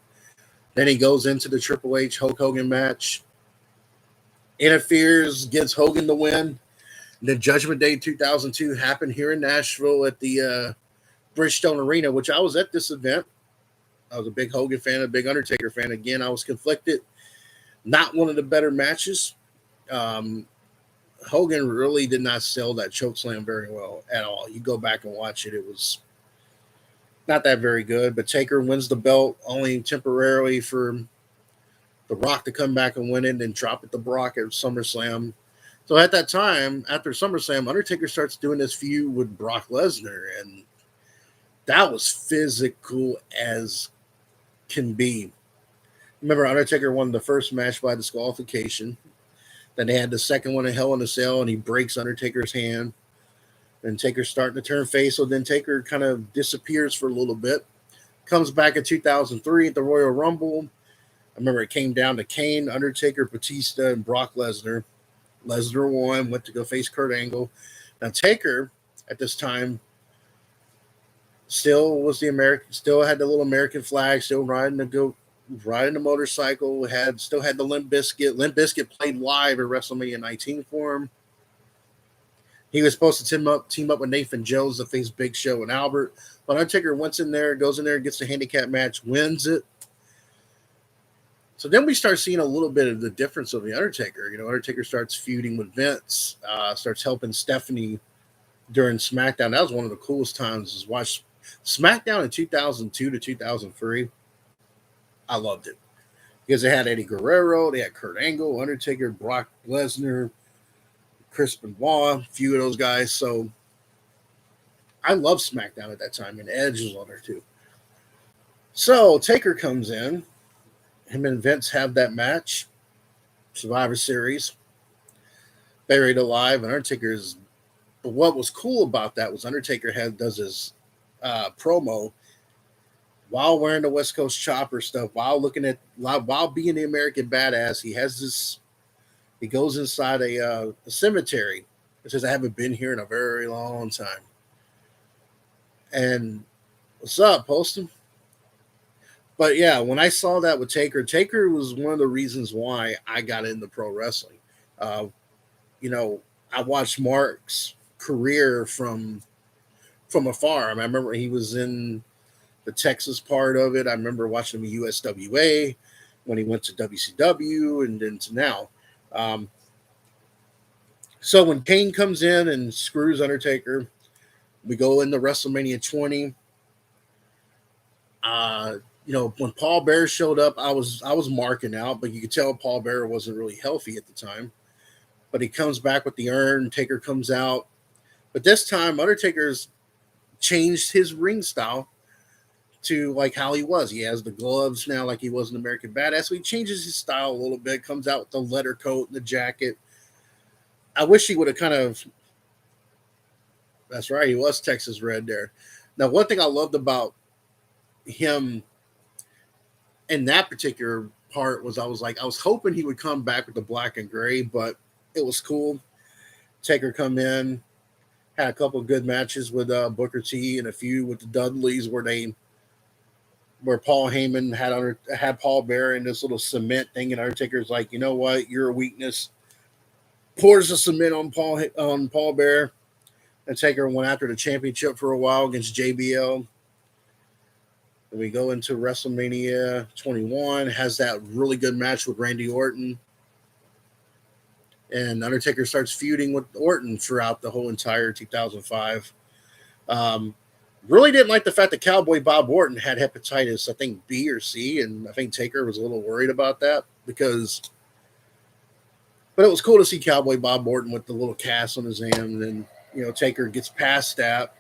Then he goes into the Triple H Hulk Hogan match, interferes, gets Hogan the win. And then Judgment Day 2002 happened here in Nashville at the Bridgestone Arena, which I was at this event. I was a big Hogan fan, a big Undertaker fan. Again, I was conflicted. Not one of the better matches. Hogan really did not sell that chokeslam very well at all. You go back and watch it. It was not that very good. But Taker wins the belt only temporarily for The Rock to come back and win it and drop it to Brock at SummerSlam. So at that time, after SummerSlam, Undertaker starts doing this feud with Brock Lesnar. And that was physical as can be. Remember, Undertaker won the first match by disqualification. Then they had the second one in Hell in a Cell, and he breaks Undertaker's hand. And Taker's starting to turn face, so then Taker kind of disappears for a little bit. Comes back in 2003 at the Royal Rumble. I remember it came down to Kane, Undertaker, Batista, and Brock Lesnar. Lesnar won, went to go face Kurt Angle. Now Taker, at this time, still had the little American flag, still riding the motorcycle, still had the Limp Bizkit. Limp Bizkit played live at WrestleMania 19 for him. He was supposed to team up with Nathan Jones to face Big Show and Albert. But Undertaker goes in there, gets the handicap match, wins it. So then we start seeing a little bit of the difference of the Undertaker. Undertaker starts feuding with Vince, starts helping Stephanie during SmackDown. That was one of the coolest times to watch SmackDown in 2002 to 2003. I loved it because they had Eddie Guerrero, they had Kurt Angle, Undertaker, Brock Lesnar, Chris Benoit, a few of those guys. So I loved SmackDown at that time, and Edge was on there too. So Taker comes in. Him and Vince have that match, Survivor Series, Buried Alive, and Undertaker's. But what was cool about that was Undertaker does his promo while wearing the West Coast Chopper stuff, while being the American Badass. He goes inside a cemetery. It says, "I haven't been here in a very long time." And what's up, Postum? But yeah, when I saw that with Taker was one of the reasons why I got into pro wrestling. I watched Mark's career from afar. I remember he was in the Texas part of it. I remember watching him in USWA when he went to WCW and then to now. So when Kane comes in and screws Undertaker, we go into WrestleMania 20. When Paul Bearer showed up, I was marking out, but you could tell Paul Bearer wasn't really healthy at the time. But he comes back with the urn. Taker comes out. But this time, Undertaker's changed his ring style to like how he was. He has the gloves now like he was an American Badass. So he changes his style a little bit, comes out with the leather coat and the jacket. I wish he would have kind of... That's right, he was Texas Red there. Now, one thing I loved about him in that particular part was I was hoping he would come back with the black and gray, but it was cool. Taker come in, had a couple of good matches with Booker T and a few with the Dudleys where Paul Heyman had Paul Bearer in this little cement thing, and Undertaker's like, you know what, you're a weakness. Pours the cement on Paul Bearer, and Taker went after the championship for a while against JBL. We go into WrestleMania 21, has that really good match with Randy Orton, and Undertaker starts feuding with Orton throughout the whole entire 2005. Um, really didn't like the fact that Cowboy Bob Orton had hepatitis, I think B or C, and I think Taker was a little worried about that because. But it was cool to see Cowboy Bob Orton with the little cast on his hand, and Taker gets past that,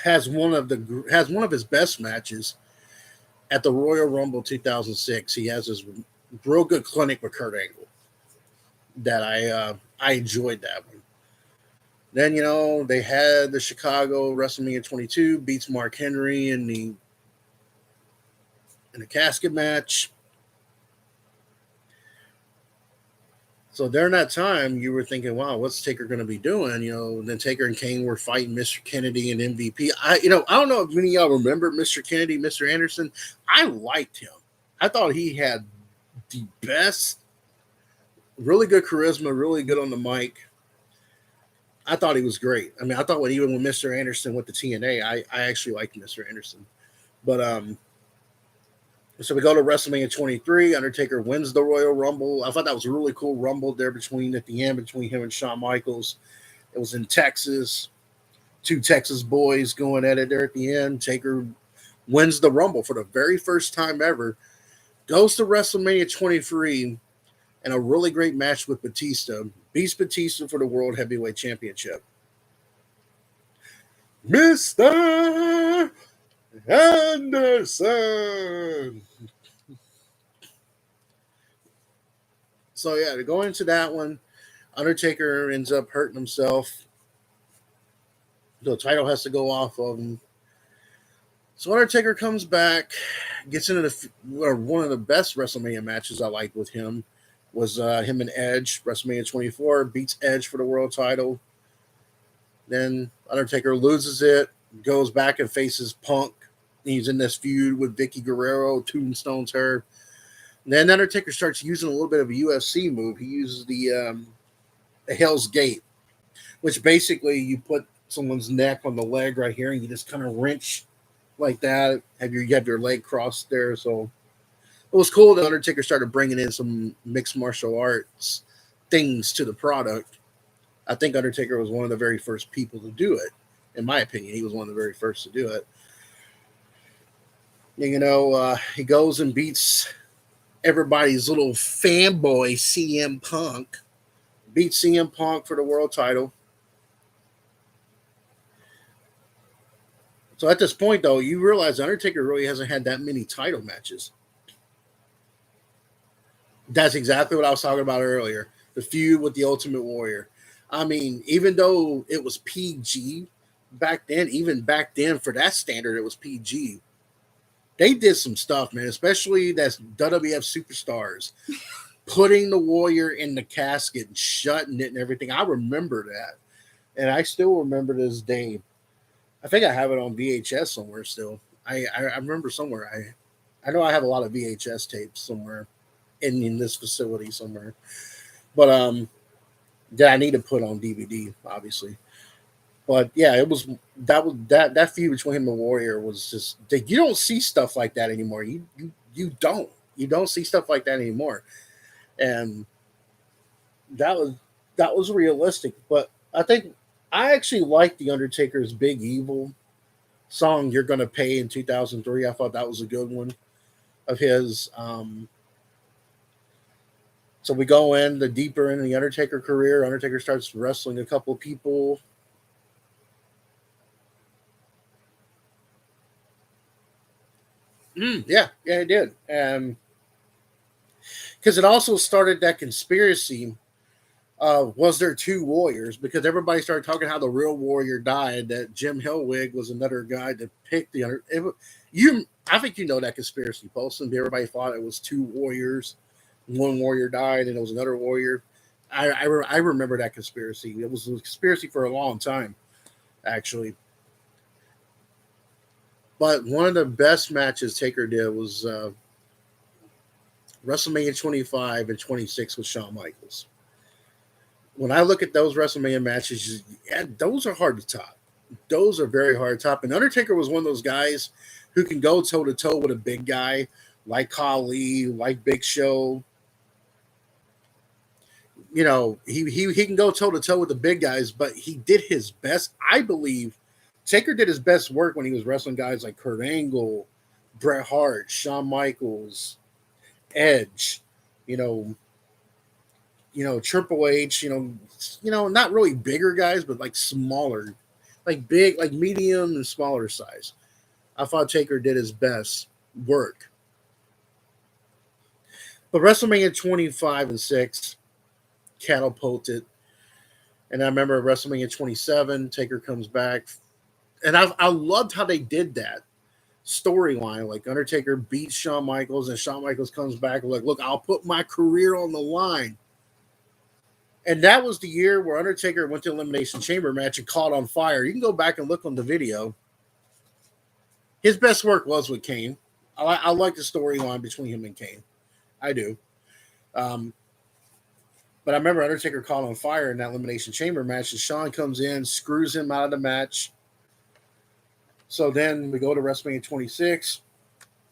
has one of his best matches at the Royal Rumble 2006. He has this real good clinic with Kurt Angle that I enjoyed that one. Then they had the Chicago WrestleMania 22 beats Mark Henry in the casket match. So during that time, you were thinking, "Wow, what's Taker going to be doing?" Then Taker and Kane were fighting Mr. Kennedy and MVP. I don't know if many of y'all remember Mr. Kennedy, Mr. Anderson. I liked him. I thought he had the best, really good charisma, really good on the mic. I thought he was great. I mean, I thought even when Mr. Anderson went to TNA, I actually liked Mr. Anderson. But so we go to WrestleMania 23. Undertaker wins the Royal Rumble. I thought that was a really cool Rumble there at the end between him and Shawn Michaels. It was in Texas. Two Texas boys going at it there at the end. Taker wins the Rumble for the very first time ever. Goes to WrestleMania 23 and a really great match with Batista. Beats Batista for the World Heavyweight Championship. Mr. Anderson. So yeah, to go into that one, Undertaker ends up hurting himself. The title has to go off of him. So Undertaker comes back, gets into one of the best WrestleMania matches I liked with him was him and Edge. WrestleMania 24 beats Edge for the world title. Then Undertaker loses it, goes back and faces Punk. He's in this feud with Vicky Guerrero, tombstones her. And then Undertaker starts using a little bit of a UFC move. He uses the Hell's Gate, which basically you put someone's neck on the leg right here, and you just kind of wrench like that. You have your leg crossed there. So it was cool that Undertaker started bringing in some mixed martial arts things to the product. I think Undertaker was one of the very first people to do it. In my opinion, he was one of the very first to do it. He goes and beats everybody's little fanboy CM Punk. Beats CM Punk for the world title. So at this point, though, you realize Undertaker really hasn't had that many title matches. That's exactly what I was talking about earlier. The feud with the Ultimate Warrior. I mean, even though it was PG back then, even back then for that standard, it was PG. They did some stuff, man, especially that's WWF Superstars. Putting the Warrior in the casket and shutting it and everything. I remember that. And I still remember this day. I think I have it on VHS somewhere still. I remember somewhere. I know I have a lot of VHS tapes somewhere in this facility somewhere. But that I need to put on DVD, obviously. But yeah, it was that feud between him and the Warrior was just you don't see stuff like that anymore. You don't see stuff like that anymore. And that was realistic. But I think I actually liked the Undertaker's Big Evil song "You're Gonna Pay" in 2003. I thought that was a good one of his. So we go in the deeper in the Undertaker career. Undertaker starts wrestling a couple of people. Yeah, it did. Because it also started that conspiracy. Was there two warriors? Because everybody started talking how the real warrior died. That Jim Hellwig was another guy that picked the under. I think you know that conspiracy, Paulson. Everybody thought it was two warriors. One warrior died, and it was another warrior. I remember that conspiracy. It was a conspiracy for a long time, actually. But one of the best matches Taker did was WrestleMania 25 and 26 with Shawn Michaels. When I look at those WrestleMania matches, yeah, those are hard to top. Those are very hard to top. And Undertaker was one of those guys who can go toe to toe with a big guy like Khali, like Big Show. You know, he can go toe to toe with the big guys, but he did his best. I believe Taker did his best work when he was wrestling guys like Kurt Angle, Bret Hart, Shawn Michaels, Edge. You know, Triple H. Not really bigger guys, but like smaller, like big, like medium and smaller size. I thought Taker did his best work. But WrestleMania 25 and 6 catapulted. And I remember WrestleMania 27, Taker comes back. And I loved how they did that storyline. Like Undertaker beats Shawn Michaels, and Shawn Michaels comes back and like, look, I'll put my career on the line. And that was the year where Undertaker went to Elimination Chamber match and caught on fire. You can go back and look on the video. His best work was with Kane. I like the storyline between him and Kane. I do. But I remember Undertaker caught on fire in that Elimination Chamber match, and Shawn comes in, screws him out of the match. So then we go to WrestleMania 26.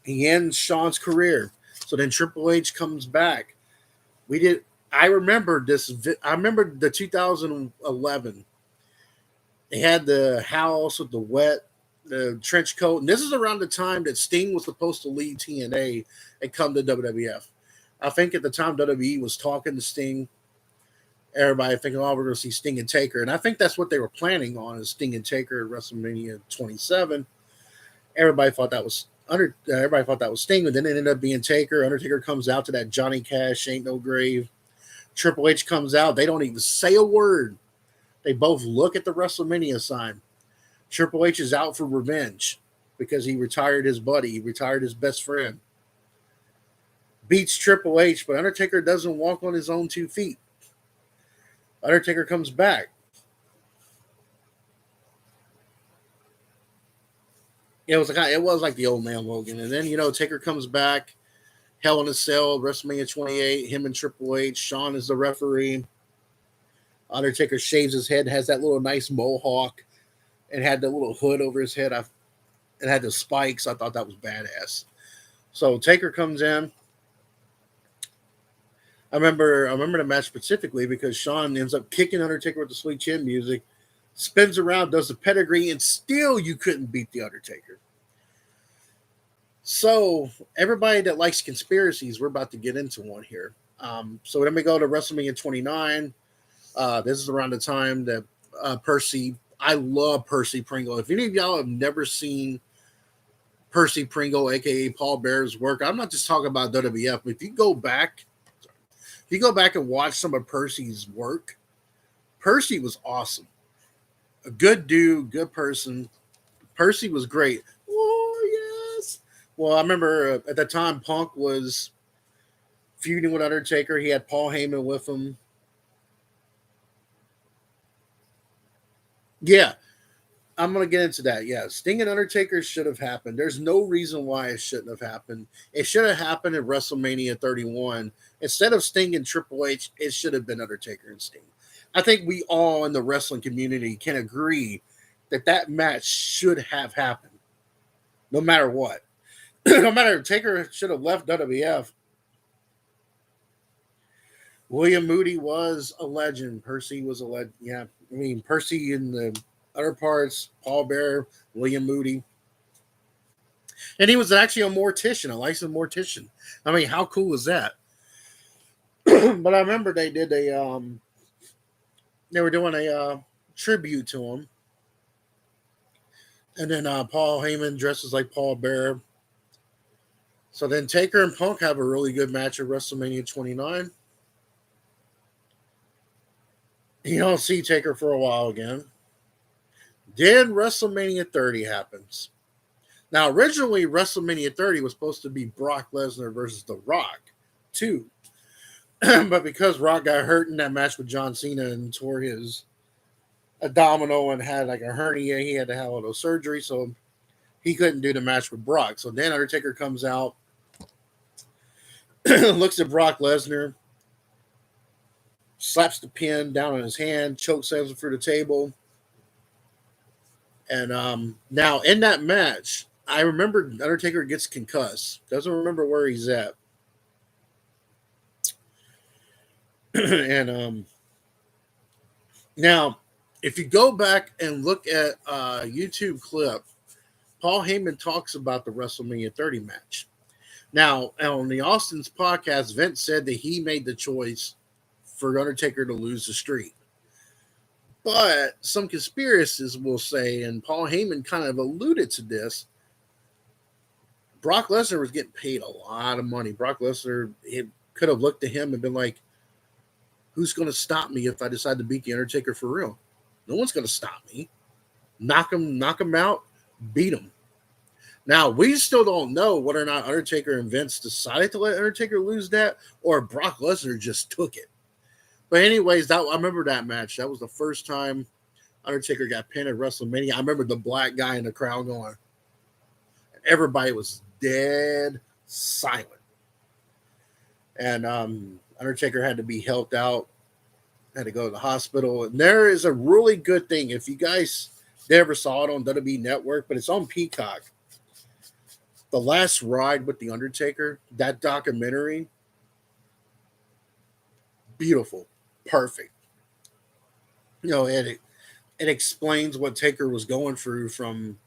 He ends Shawn's career. So then Triple H comes back. I remember this. I remember the 2011. They had the house with the trench coat. And this is around the time that Sting was supposed to leave TNA and come to WWF. I think at the time WWE was talking to Sting. Everybody thinking, oh, we're going to see Sting and Taker. And I think that's what they were planning on, is Sting and Taker at WrestleMania 27. Everybody thought that was Sting, but then it ended up being Taker. Undertaker comes out to that Johnny Cash Ain't No Grave. Triple H comes out. They don't even say a word. They both look at the WrestleMania sign. Triple H is out for revenge because he retired his buddy. He retired his best friend. Beats Triple H, but Undertaker doesn't walk on his own 2 feet. Undertaker comes back. It was like the old man Logan. And then, Taker comes back. Hell in a Cell, WrestleMania 28, him and Triple H. Shawn is the referee. Undertaker shaves his head, has that little nice mohawk, and had the little hood over his head. It had the spikes. I thought that was badass. So Taker comes in. I remember the match specifically because Shawn ends up kicking Undertaker with the Sweet Chin music, spins around, does the pedigree, and still you couldn't beat the Undertaker. So everybody that likes conspiracies, we're about to get into one here. So then we go to WrestleMania 29. This is around the time that Percy. I love Percy Pringle. If any of y'all have never seen Percy Pringle, aka Paul Bearer's work, I'm not just talking about WWF, but if you go back and watch some of Percy's work, Percy was awesome. A good dude, good person. Percy was great. Oh, yes. Well, I remember at the time Punk was feuding with Undertaker. He had Paul Heyman with him. Yeah, I'm going to get into that. Yeah, Sting and Undertaker should have happened. There's no reason why it shouldn't have happened. It should have happened at WrestleMania 31. Instead of Sting and Triple H, it should have been Undertaker and Sting. I think we all in the wrestling community can agree that match should have happened, no matter what. No matter if Taker should have left WWF. William Moody was a legend. Percy was a legend. Yeah, I mean, Percy in the other parts, Paul Bearer, William Moody. And he was actually a mortician, a licensed mortician. I mean, how cool was that? But I remember they were doing a tribute to him. And then Paul Heyman dresses like Paul Bearer. So then Taker and Punk have a really good match at WrestleMania 29. You don't see Taker for a while again. Then WrestleMania 30 happens. Now, originally, WrestleMania 30 was supposed to be Brock Lesnar versus The Rock, too. But because Rock got hurt in that match with John Cena and tore his abdominal and had like a hernia, he had to have a little surgery, so he couldn't do the match with Brock. So then Undertaker comes out, looks at Brock Lesnar, slaps the pin down on his hand, choke slams him through the table. And now in that match, I remember Undertaker gets concussed. Doesn't remember where he's at. And now, if you go back and look at a YouTube clip, Paul Heyman talks about the WrestleMania 30 match. Now, on the Austin's podcast, Vince said that he made the choice for Undertaker to lose the streak. But some conspiracists will say, and Paul Heyman kind of alluded to this, Brock Lesnar was getting paid a lot of money. Brock Lesnar could have looked at him and been like, who's going to stop me if I decide to beat The Undertaker for real? No one's going to stop me. Knock him out, beat him. Now, we still don't know whether or not Undertaker and Vince decided to let Undertaker lose that or Brock Lesnar just took it. But anyways, I remember that match. That was the first time Undertaker got pinned at WrestleMania. I remember the black guy in the crowd going. Everybody was dead silent. And Undertaker had to be helped out, had to go to the hospital. And there is a really good thing. If you guys never saw it on WWE Network, but it's on Peacock. The Last Ride with The Undertaker, that documentary, beautiful, perfect. You know, it explains what Taker was going through from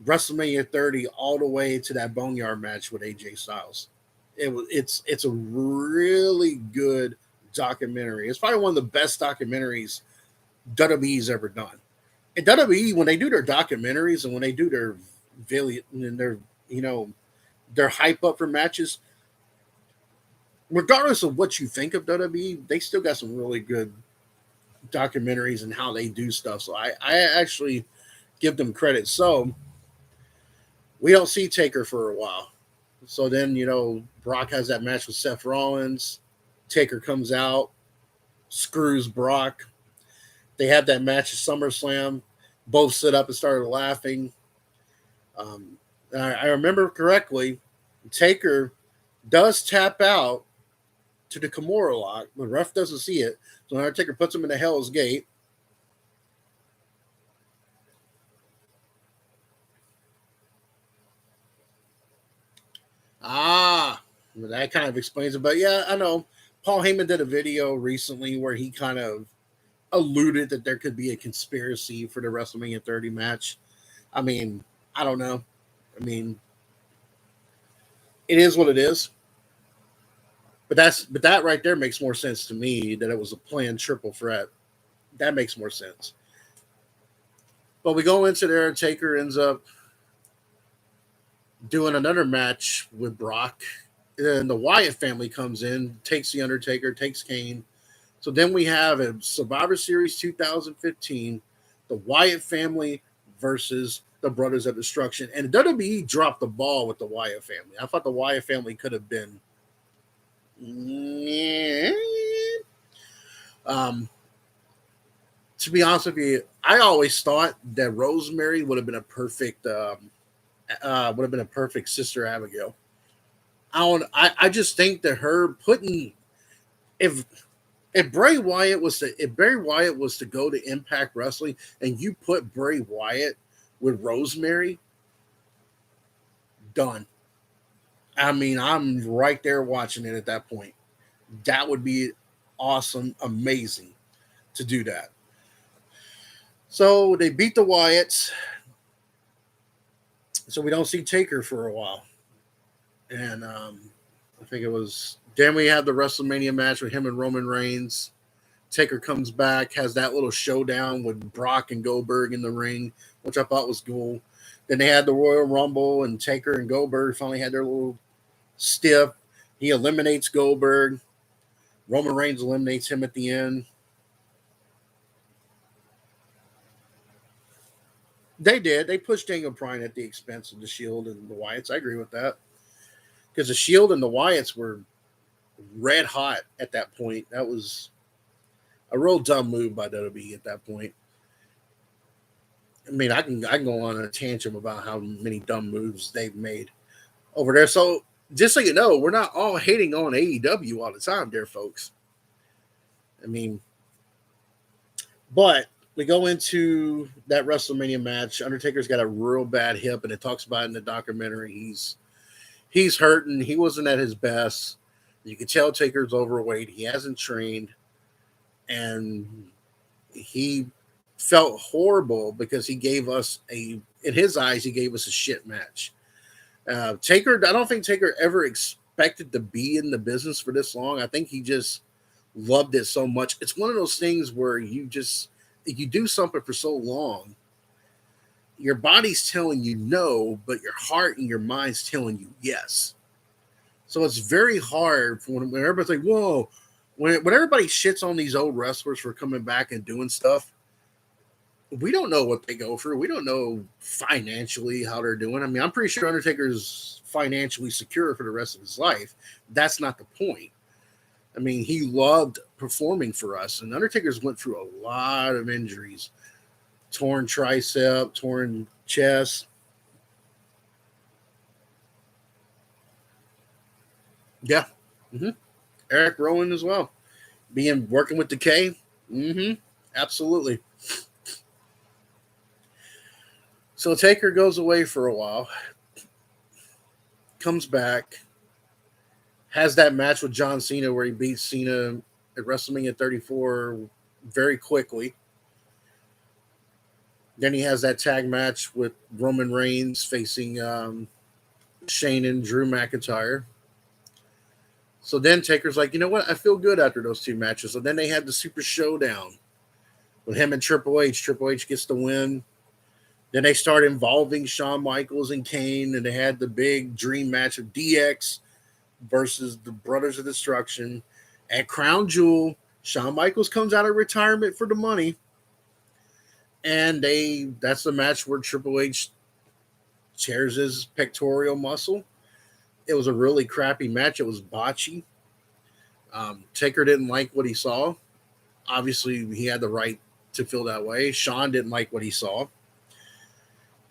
WrestleMania 30 all the way to that Boneyard match with AJ Styles. It's a really good documentary. It's probably one of the best documentaries WWE's ever done. And WWE, when they do their documentaries and when they do their their hype up for matches, regardless of what you think of WWE, they still got some really good documentaries and how they do stuff. So I actually give them credit. So we don't see Taker for a while. So then, Brock has that match with Seth Rollins. Taker comes out, screws Brock. They have that match at SummerSlam. Both stood up and started laughing. I remember correctly, Taker does tap out to the Kimura lock. The ref doesn't see it. So Undertaker puts him in the Hell's Gate. That kind of explains it. But yeah, I know. Paul Heyman did a video recently where he kind of alluded that there could be a conspiracy for the WrestleMania 30 match. I mean, I don't know. I mean, it is what it is. But that right there makes more sense to me that it was a planned triple threat. That makes more sense. But we go into there, Taker ends up doing another match with Brock. And then the Wyatt family comes in, takes The Undertaker, takes Kane. So then we have a Survivor Series 2015, the Wyatt family versus the Brothers of Destruction. And WWE dropped the ball with the Wyatt family. I thought the Wyatt family could have been. To be honest with you, I always thought that Rosemary would have been a perfect Sister Abigail. I just think that her putting if Bray Wyatt was to go to Impact Wrestling and you put Bray Wyatt with Rosemary, done. I mean, I'm right there watching it at that point. That would be awesome, amazing to do that. So they beat the Wyatts. So we don't see Taker for a while. And I think it was. Then we had the WrestleMania match with him and Roman Reigns. Taker comes back, has that little showdown with Brock and Goldberg in the ring, which I thought was cool. Then they had the Royal Rumble, and Taker and Goldberg finally had their little stiff. He eliminates Goldberg. Roman Reigns eliminates him at the end. They did. They pushed Daniel Bryan at the expense of the Shield and the Wyatts. I agree with that. Because the Shield and the Wyatts were red hot at that point. That was a real dumb move by WWE at that point. I mean, I can go on a tangent about how many dumb moves they've made over there. So just so you know, we're not all hating on AEW all the time, there, folks. I mean, but We go into that WrestleMania match. Undertaker's got a real bad hip, and it talks about it in the documentary. He's hurting. He wasn't at his best. You can tell Taker's overweight. He hasn't trained, and he felt horrible because he gave us in his eyes, he gave us a shit match. Taker, I don't think Taker ever expected to be in the business for this long. I think he just loved it so much. It's one of those things where you do something for so long, your body's telling you no, but your heart and your mind's telling you yes. So it's very hard for when everybody's like, whoa, when everybody shits on these old wrestlers for coming back and doing stuff, we don't know what they go through. We don't know financially how they're doing. I mean, I'm pretty sure Undertaker's financially secure for the rest of his life. That's not the point. I mean, he loved performing for us, and Undertaker's went through a lot of injuries: torn tricep, torn chest. Yeah, hmm Eric Rowan as well, being working with Decay. hmm Absolutely. So Taker goes away for a while, comes back, has that match with John Cena where he beats Cena at WrestleMania 34 very quickly. Then he has that tag match with Roman Reigns facing Shane and Drew McIntyre. So then Taker's like, you know what? I feel good after those two matches. So then they had the Super Showdown with him and Triple H. Triple H gets the win. Then they start involving Shawn Michaels and Kane, and they had the big dream match of DX versus the Brothers of Destruction. At Crown Jewel, Shawn Michaels comes out of retirement for the money, and that's the match where Triple H tears his pectoral muscle. It was a really crappy match. It was botchy. Taker didn't like what he saw. Obviously, he had the right to feel that way. Shawn didn't like what he saw.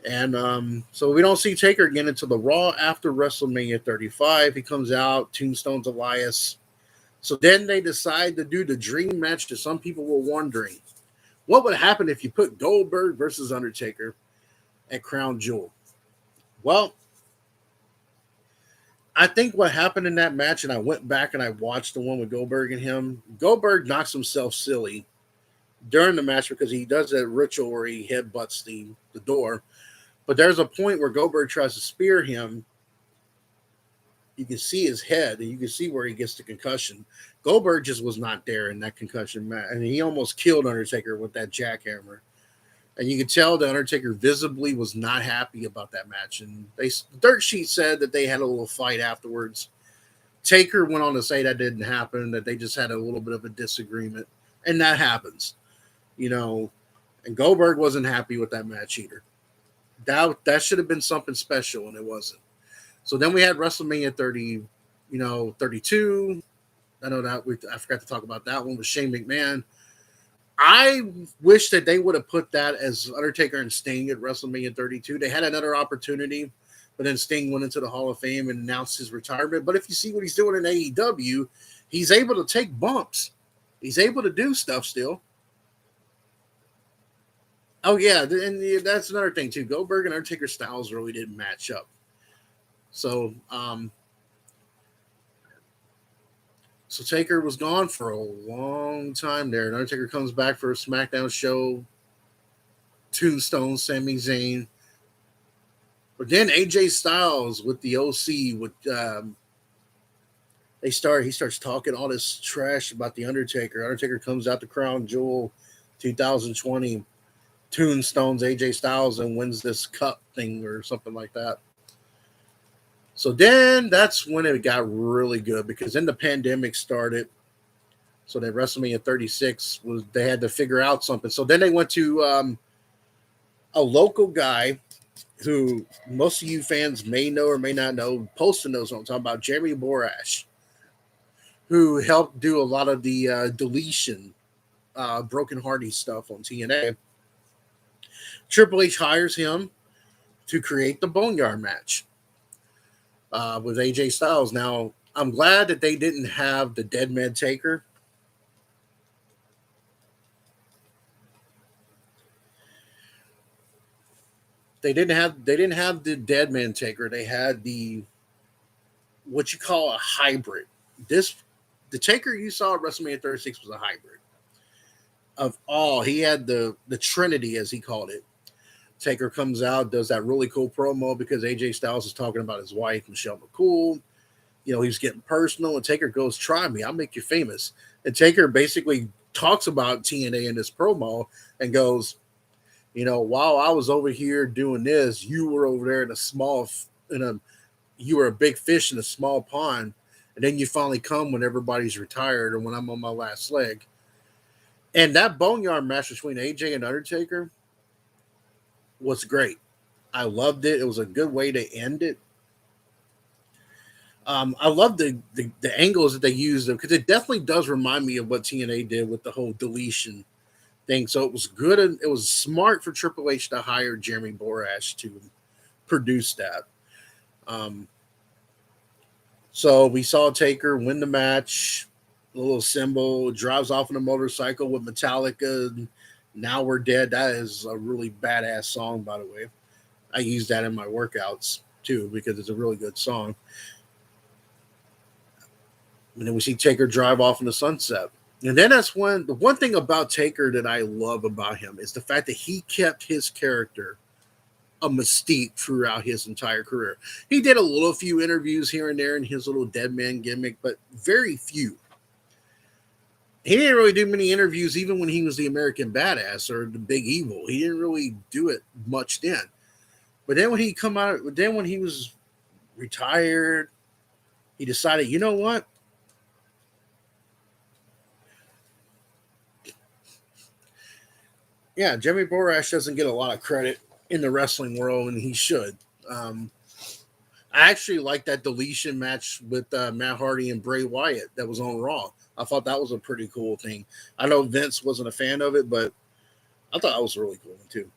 And so we don't see Taker again until the Raw after WrestleMania 35. He comes out, Tombstone's Elias. So then they decide to do the dream match that some people were wondering. What would happen if you put Goldberg versus Undertaker at Crown Jewel? Well, I think what happened in that match, and I went back and I watched the one with Goldberg and him. Goldberg knocks himself silly during the match because he does that ritual where he headbutts the door. But there's a point where Goldberg tries to spear him. You can see his head, and you can see where he gets the concussion. Goldberg just was not there in that concussion match, and he almost killed Undertaker with that jackhammer. And you could tell the Undertaker visibly was not happy about that match. And Dirt Sheet said that they had a little fight afterwards. Taker went on to say that didn't happen, that they just had a little bit of a disagreement, and that happens, you know. And Goldberg wasn't happy with that match either. That should have been something special, and it wasn't. So then we had WrestleMania 30, 32. I know that I forgot to talk about that one with Shane McMahon. I wish that they would have put that as Undertaker and Sting at WrestleMania 32. They had another opportunity, but then Sting went into the Hall of Fame and announced his retirement. But if you see what he's doing in AEW, he's able to take bumps. He's able to do stuff still. Oh, yeah, and that's another thing, too. Goldberg and Undertaker styles really didn't match up. So Taker was gone for a long time there. And Undertaker comes back for a SmackDown show. Tombstone, Sami Zayn. But then AJ Styles with the OC with he starts talking all this trash about the Undertaker. Undertaker comes out to Crown Jewel 2020, Tombstones AJ Styles and wins this cup thing or something like that. So then that's when it got really good because then the pandemic started. So that WrestleMania 36 they had to figure out something. So then they went to a local guy who most of you fans may know or may not know. Poston knows what I'm talking about. Jeremy Borash, who helped do a lot of the deletion, Broken Hardy stuff on TNA. Triple H hires him to create the Boneyard match with AJ Styles. Now, I'm glad that they didn't have the Dead Man Taker. They didn't have the Dead Man Taker. They had the what you call a hybrid. This the Taker you saw at WrestleMania 36 was a hybrid of all. He had the Trinity as he called it. Taker comes out, does that really cool promo because AJ Styles is talking about his wife Michelle McCool. He's getting personal, and Taker goes, "Try me, I'll make you famous." And Taker basically talks about TNA in this promo and goes, while I was over here doing this, you were over there in a you were a big fish in a small pond, and then you finally come when everybody's retired or when I'm on my last leg. And that boneyard match between AJ and Undertaker was great. I loved it. It was a good way to end it. I love the angles that they used because it definitely does remind me of what TNA did with the whole deletion thing. So it was good and it was smart for Triple H to hire Jeremy Borash to produce that. Um, so we saw Taker win the match, a little symbol, drives off on a motorcycle with Metallica. Now We're Dead. That is a really badass song, by the way. I use that in my workouts too because it's a really good song. And then we see Taker drive off in the sunset. And then that's when the one thing about Taker that I love about him is the fact that he kept his character a mystique throughout his entire career. He did a little few interviews here and there in his little dead man gimmick, but very few. He didn't really do many interviews even when he was the American Badass or the Big Evil. He didn't really do it much then. But then when he was retired, he decided, you know what? Yeah, Jimmy Borash doesn't get a lot of credit in the wrestling world, and he should. Um, I actually like that deletion match with Matt Hardy and Bray Wyatt that was on Raw. I thought that was a pretty cool thing. I know Vince wasn't a fan of it, but I thought that was a really cool one too.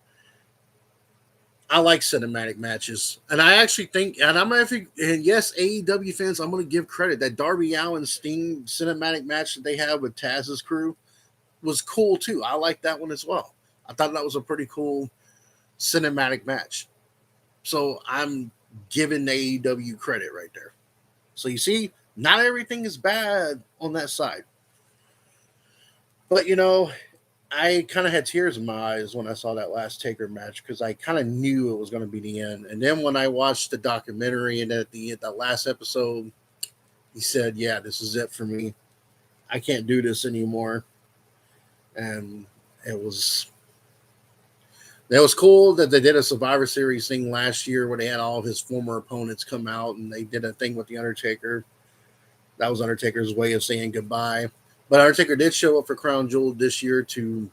I like cinematic matches, and I actually think, and yes, AEW fans, I'm going to give credit that Darby Allin Sting cinematic match that they had with Taz's crew was cool too. I like that one as well. I thought that was a pretty cool cinematic match. So I'm giving AEW credit right there. So you see, not everything is bad on that side. But I kind of had tears in my eyes when I saw that last Taker match because I kind of knew it was going to be the end. And then when I watched the documentary and at the that last episode, he said, "Yeah, this is it for me. I can't do this anymore." And it was cool that they did a Survivor Series thing last year where they had all of his former opponents come out and they did a thing with the Undertaker. That was Undertaker's way of saying goodbye. But Undertaker did show up for Crown Jewel this year. To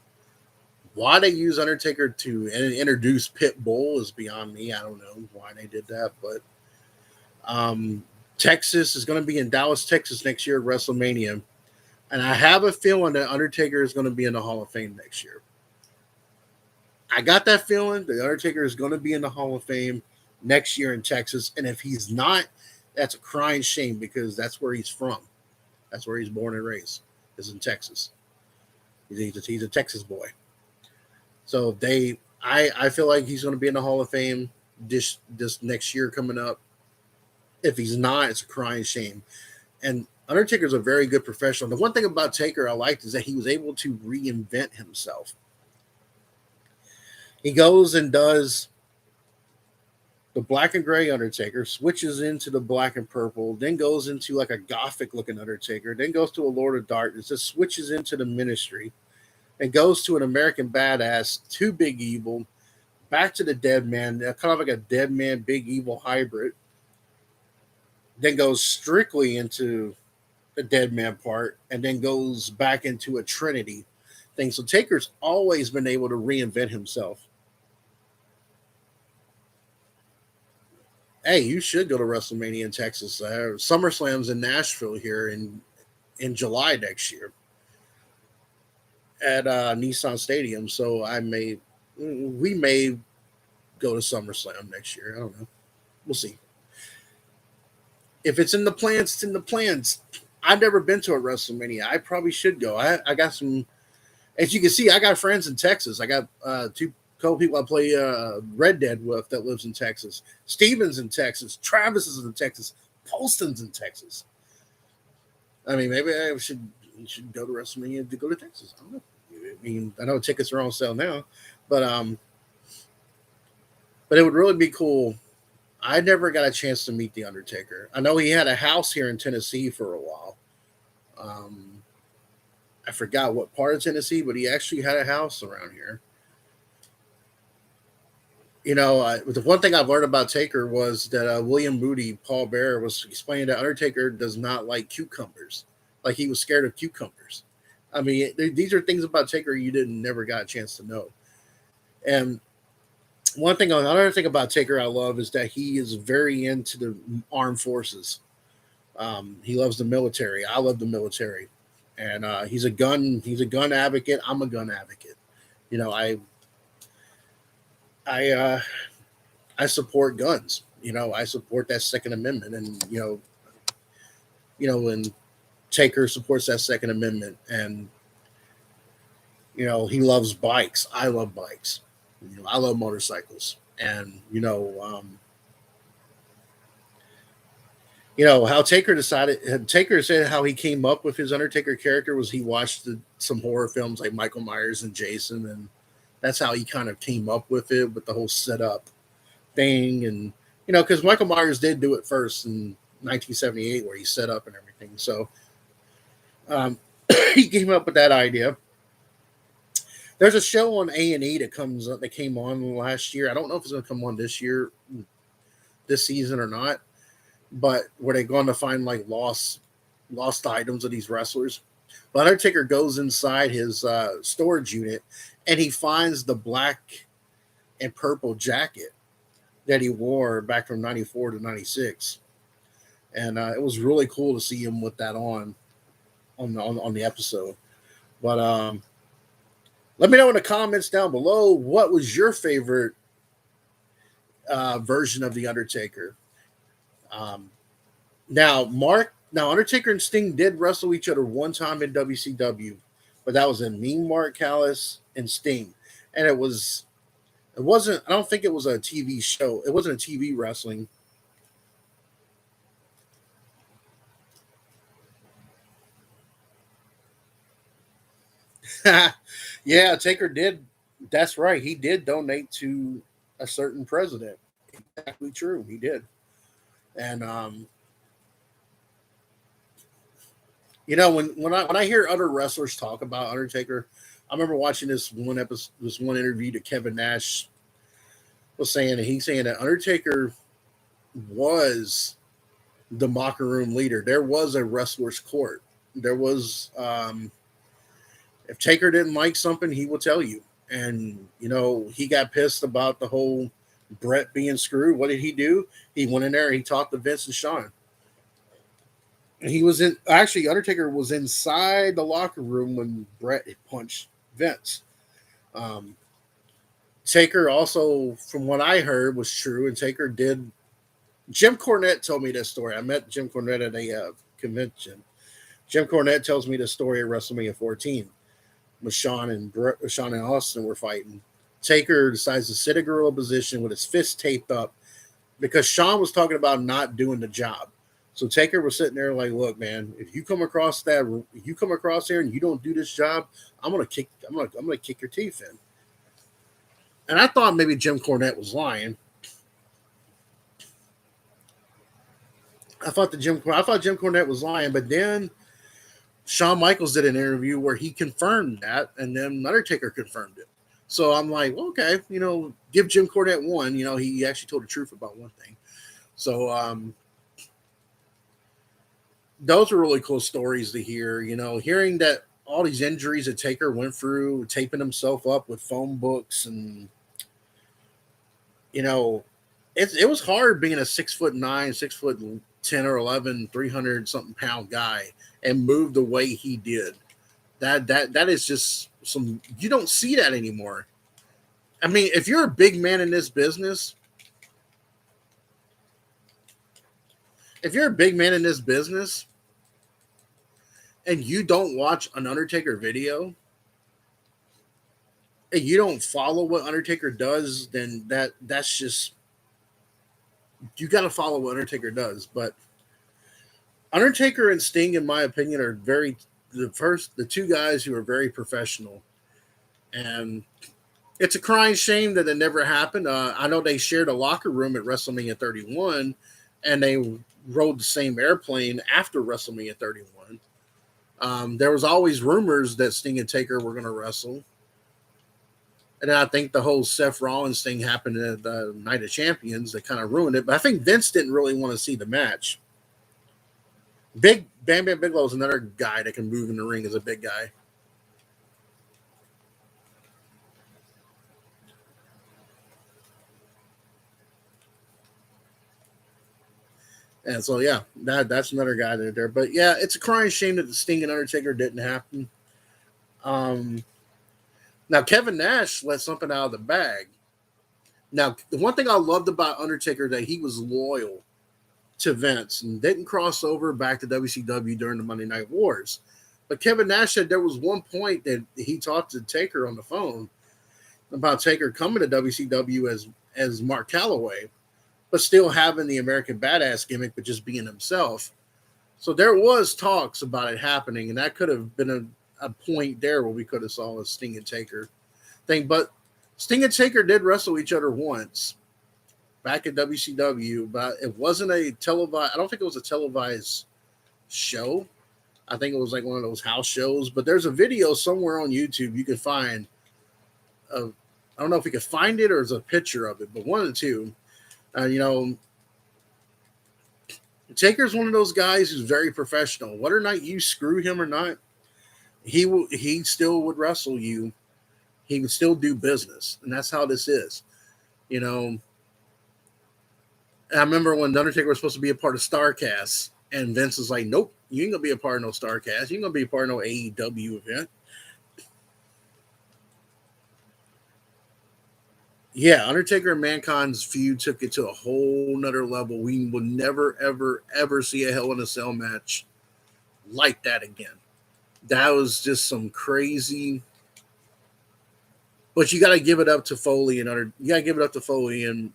why they use Undertaker to introduce Pitbull is beyond me. I don't know why they did that, but Texas is going to be in Dallas, Texas next year at WrestleMania, and I have a feeling that Undertaker is going to be in the Hall of Fame next year. I got that feeling the Undertaker is going to be in the Hall of Fame next year in Texas, and if he's not, that's a crying shame because that's where he's from. That's where he's born and raised. Is in Texas. He's a Texas boy. So I feel like he's going to be in the Hall of Fame this next year coming up. If he's not, it's a crying shame. And Undertaker's a very good professional. The one thing about Taker I liked is that he was able to reinvent himself. He goes and does the black and gray Undertaker, switches into the black and purple, then goes into like a gothic looking Undertaker, then goes to a Lord of Darkness, just switches into the Ministry, and goes to an American Badass, to Big Evil, back to the Dead Man, kind of like a Dead Man Big Evil hybrid, then goes strictly into the Dead Man part, and then goes back into a Trinity thing. So Taker's always been able to reinvent himself. Hey, you should go to WrestleMania in Texas. SummerSlam's in Nashville here in July next year at Nissan Stadium. So we may go to SummerSlam next year. I don't know. We'll see. If it's in the plans, it's in the plans. I've never been to a WrestleMania. I probably should go. I got some. As you can see, I got friends in Texas. I got two couple people I play Red Dead with that lives in Texas. Steven's in Texas. Travis is in Texas. Polston's in Texas. I mean, maybe I should go to WrestleMania to go to Texas. I don't know. I mean, I know tickets are on sale now, but it would really be cool. I never got a chance to meet the Undertaker. I know he had a house here in Tennessee for a while. Um, I forgot what part of Tennessee, but he actually had a house around here. The one thing I've learned about Taker was that William Moody, Paul Bearer, was explaining that Undertaker does not like cucumbers. Like he was scared of cucumbers. I mean, these are things about Taker you didn't never got a chance to know. And another thing about Taker I love is that he is very into the armed forces. He loves the military. I love the military, and he's a gun advocate. I'm a gun advocate. You know, I I support guns. I support that Second Amendment, and and Taker supports that Second Amendment, and he loves bikes. I love bikes. I love motorcycles, and how Taker said how he came up with his Undertaker character was he watched some horror films like Michael Myers and Jason, and that's how he kind of came up with it, with the whole setup thing. And because Michael Myers did do it first in 1978 where he set up and everything, so um, he came up with that idea. There's a show on A&E that came on last year. I don't know if it's going to come on this season or not, but where they're going to find like lost items of these wrestlers. But Undertaker goes inside his storage unit and he finds the black and purple jacket that he wore back from '94 to '96, and it was really cool to see him with that on the episode. But let me know in the comments down below, what was your favorite version of the Undertaker. Um, now Undertaker and Sting did wrestle each other one time in WCW, but that was in Mean Mark Callis and Sting, and it wasn't. I don't think it was a TV show. It wasn't a TV wrestling. Yeah, Taker did. That's right. He did donate to a certain president. Exactly true. He did. And when I hear other wrestlers talk about Undertaker, I remember watching this one interview that Kevin Nash was saying, and he's saying that Undertaker was the locker room leader. There was a wrestler's court. There was if Taker didn't like something, he will tell you. And he got pissed about the whole Brett being screwed. What did he do? He went in there and he talked to Vince and Shawn. He was Undertaker was inside the locker room when Brett punched Vince. Um, Taker also, from what I heard, was true, and Taker did. Jim Cornette told me this story. I met Jim Cornette at a convention. Jim Cornette tells me the story of WrestleMania 14 when Shawn and Austin were fighting. Taker decides to sit a gorilla position with his fist taped up because Shawn was talking about not doing the job. So Taker was sitting there like, "Look, man, if you come across here and you don't do this job, I'm gonna kick your teeth in." And I thought maybe Jim Cornette was lying. I thought Jim Cornette was lying, but then Shawn Michaels did an interview where he confirmed that, and then Undertaker confirmed it. So I'm like, well, okay, give Jim Cornette one. He actually told the truth about one thing. So those are really cool stories to hear. Hearing that all these injuries that Taker went through, taping himself up with phone books, and it was hard being a 6'9", 6'10" or 11, 300 something pound guy and move the way he did. That is just some. You don't see that anymore. I mean, if you're a big man in this business, and you don't watch an Undertaker video, and you don't follow what Undertaker does, then that's just, you got to follow what Undertaker does. But Undertaker and Sting, in my opinion, are the two guys who are very professional, and it's a crying shame that it never happened. I know they shared a locker room at WrestleMania 31, and they rode the same airplane after WrestleMania 31. There was always rumors that Sting and Taker were going to wrestle, and then I think the whole Seth Rollins thing happened at the Night of Champions that kind of ruined it. But I think Vince didn't really want to see the match. Big Bam Bam Bigelow is another guy that can move in the ring as a big guy. And so yeah, that's another guy that there. But yeah, it's a crying shame that the Sting and Undertaker didn't happen. Um, Now Kevin Nash let something out of the bag. Now the one thing I loved about Undertaker that he was loyal to Vince and didn't cross over back to WCW during the Monday Night Wars. But Kevin Nash said there was one point that he talked to Taker on the phone about Taker coming to WCW as Mark Calloway, but still having the American Badass gimmick, but just being himself. So there was talks about it happening, and that could have been a point there where we could have saw a Sting and Taker thing. But Sting and Taker did wrestle each other once back at WCW, but it wasn't a televised. I don't think it was a televised show. I think it was like one of those house shows. But there's a video somewhere on YouTube you can find. I don't know if we could find it or there's a picture of it, but one of the two. You know, Taker's one of those guys who's very professional. Whether or not you screw him or not, he still would wrestle you. He would still do business, and that's how this is. You know, I remember when the Undertaker was supposed to be a part of Starcast, and Vince was like, "Nope, you ain't gonna be a part of no Starcast. You ain't gonna be a part of no AEW event." Yeah, Undertaker and Mankind's feud took it to a whole nother level. We will never, ever, ever see a Hell in a Cell match like that again. That was just some crazy. But you got to give it up to Foley and you got to give it up to Foley and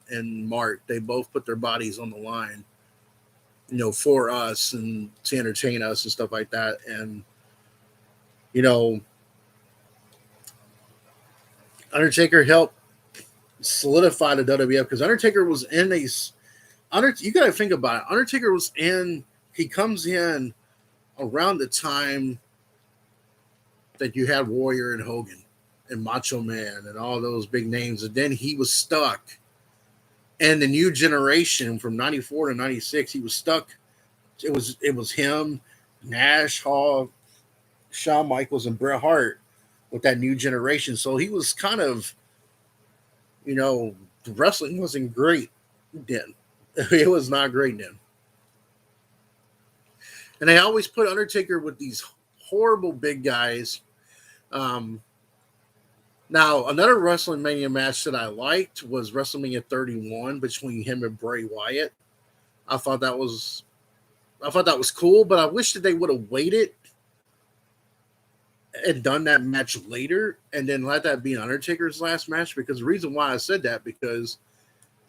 Mark. They both put their bodies on the line, for us and to entertain us and stuff like that. And you know, Undertaker helped solidify the WWF because Undertaker was in a. You got to think about it. Undertaker was in. He comes in around the time that you had Warrior and Hogan and Macho Man and all those big names, and then he was stuck. And the new generation from '94 to '96, he was stuck. It was him, Nash, Hall, Shawn Michaels, and Bret Hart with that new generation. So he was kind of, the wrestling wasn't great then. It was not great then. And they always put Undertaker with these horrible big guys. Now, another WrestleMania match that I liked was WrestleMania 31 between him and Bray Wyatt. I thought that was cool, but I wish that they would have waited and done that match later and then let that be Undertaker's last match. Because the reason why I said that, because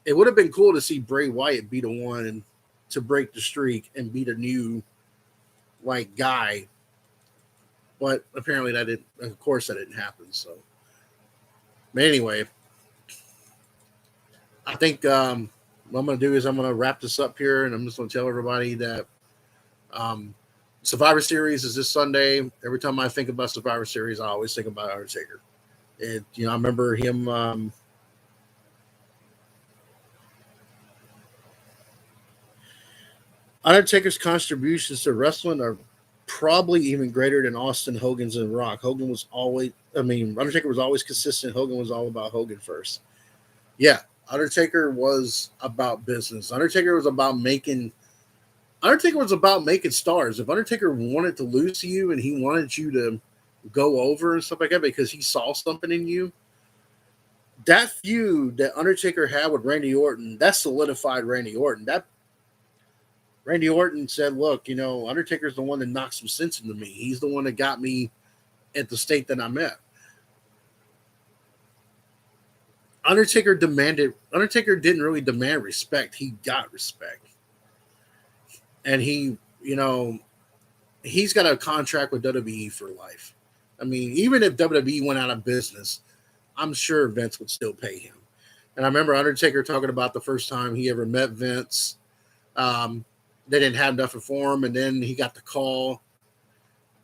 it would have been cool to see Bray Wyatt be the one to break the streak and be the new guy. But apparently that didn't. Of course, that didn't happen. So, but anyway, I think what I'm going to do is I'm going to wrap this up here, and I'm just going to tell everybody that Survivor Series is this Sunday. Every time I think about Survivor Series, I always think about Undertaker. I remember him. Undertaker's contributions to wrestling are probably even greater than Austin, Hogan's, and Rock. Undertaker was always consistent. Hogan was all about Hogan first. Yeah, Undertaker was about business. Undertaker was about making stars. If Undertaker wanted to lose to you and he wanted you to go over and stuff like that because he saw something in you, that feud that Undertaker had with Randy Orton, that solidified Randy Orton. Randy Orton said, look, Undertaker's the one that knocked some sense into me. He's the one that got me at the state that I'm at. Undertaker didn't really demand respect. He got respect. And he's got a contract with WWE for life. I mean, even if WWE went out of business, I'm sure Vince would still pay him. And I remember Undertaker talking about the first time he ever met Vince. Um, they didn't have nothing for him, and then he got the call.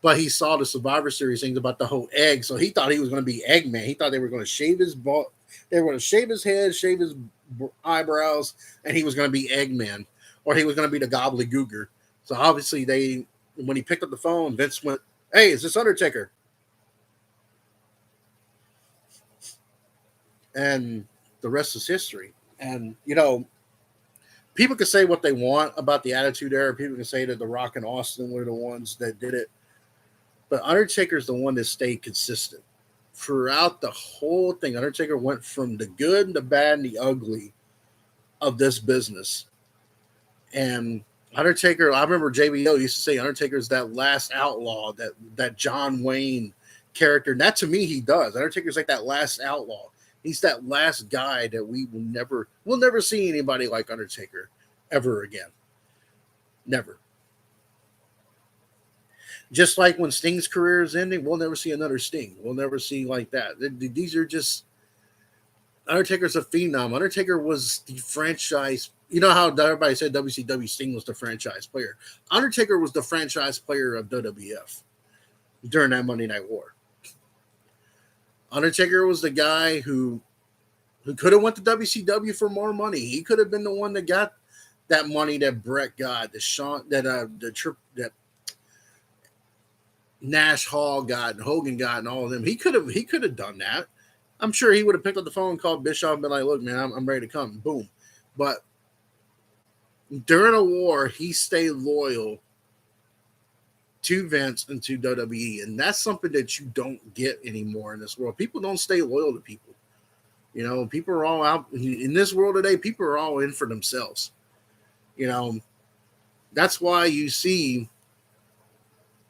But he saw the Survivor Series things about the whole egg, so he thought he was going to be Eggman. He thought they were going to shave his they were going to shave his head, shave his eyebrows, and he was going to be Eggman, or he was going to be the Gobbledygooker. So obviously, when he picked up the phone, Vince went, "Hey, is this Undertaker?" And the rest is history. And people can say what they want about the Attitude Era. People can say that The Rock and Austin were the ones that did it. But Undertaker's the one that stayed consistent throughout the whole thing. Undertaker went from the good, the bad, and the ugly of this business. And Undertaker, I remember JBL used to say Undertaker's that last outlaw, that John Wayne character. And that to me he does. Undertaker's like that last outlaw. He's that last guy that we'll never see anybody like Undertaker ever again. Never. Just like when Sting's career is ending, we'll never see another Sting. We'll never see like that. These are just Undertaker's a phenom. Undertaker was the franchise. You know how everybody said WCW Sting was the franchise player. Undertaker was the franchise player of WWF during that Monday Night War. Undertaker was the guy who could have went to WCW for more money. He could have been the one that got that money that Brett got, that Nash Hall got and Hogan got and all of them. He could have done that. I'm sure he would have picked up the phone and called Bischoff and been like, "Look, man, I'm ready to come." Boom. But during a war, he stayed loyal to Vince and to WWE. And that's something that you don't get anymore in this world. People don't stay loyal to people. People are all out in this world today. People are all in for themselves. That's why you see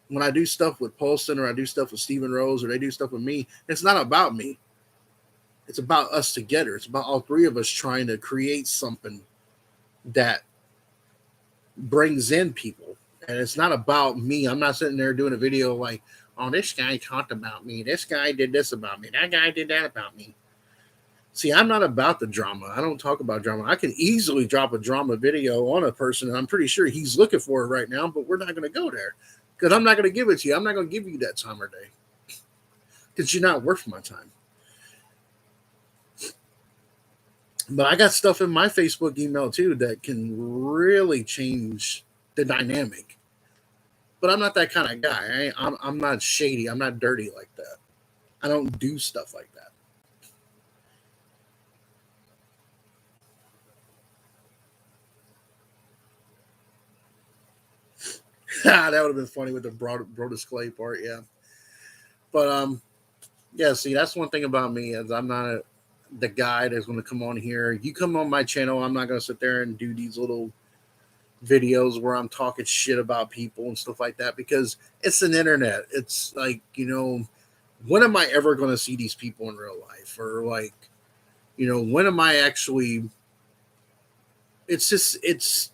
when I do stuff with Paulson or I do stuff with Steven Rose or they do stuff with me, it's not about me. It's about us together. It's about all three of us trying to create something that brings in people. And it's not about me. I'm not sitting there doing a video like, "Oh, this guy talked about me. This guy did this about me. That guy did that about me." See, I'm not about the drama. I don't talk about drama. I can easily drop a drama video on a person, and I'm pretty sure he's looking for it right now, but we're not going to go there because I'm not going to give it to you. I'm not going to give you that time or day because you're not worth my time. But I got stuff in my Facebook email too that can really change the dynamic. But I'm not that kind of guy. I'm not shady. I'm not dirty like that. I don't do stuff like that. That would have been funny with the Brodus Clay part, yeah. But yeah. See, that's one thing about me is I'm not the guy that's going to come on here. You come on my channel, I'm not going to sit there and do these little videos where I'm talking shit about people and stuff like that because it's an internet. It's like when am I ever going to see these people in real life, or like when am I actually? It's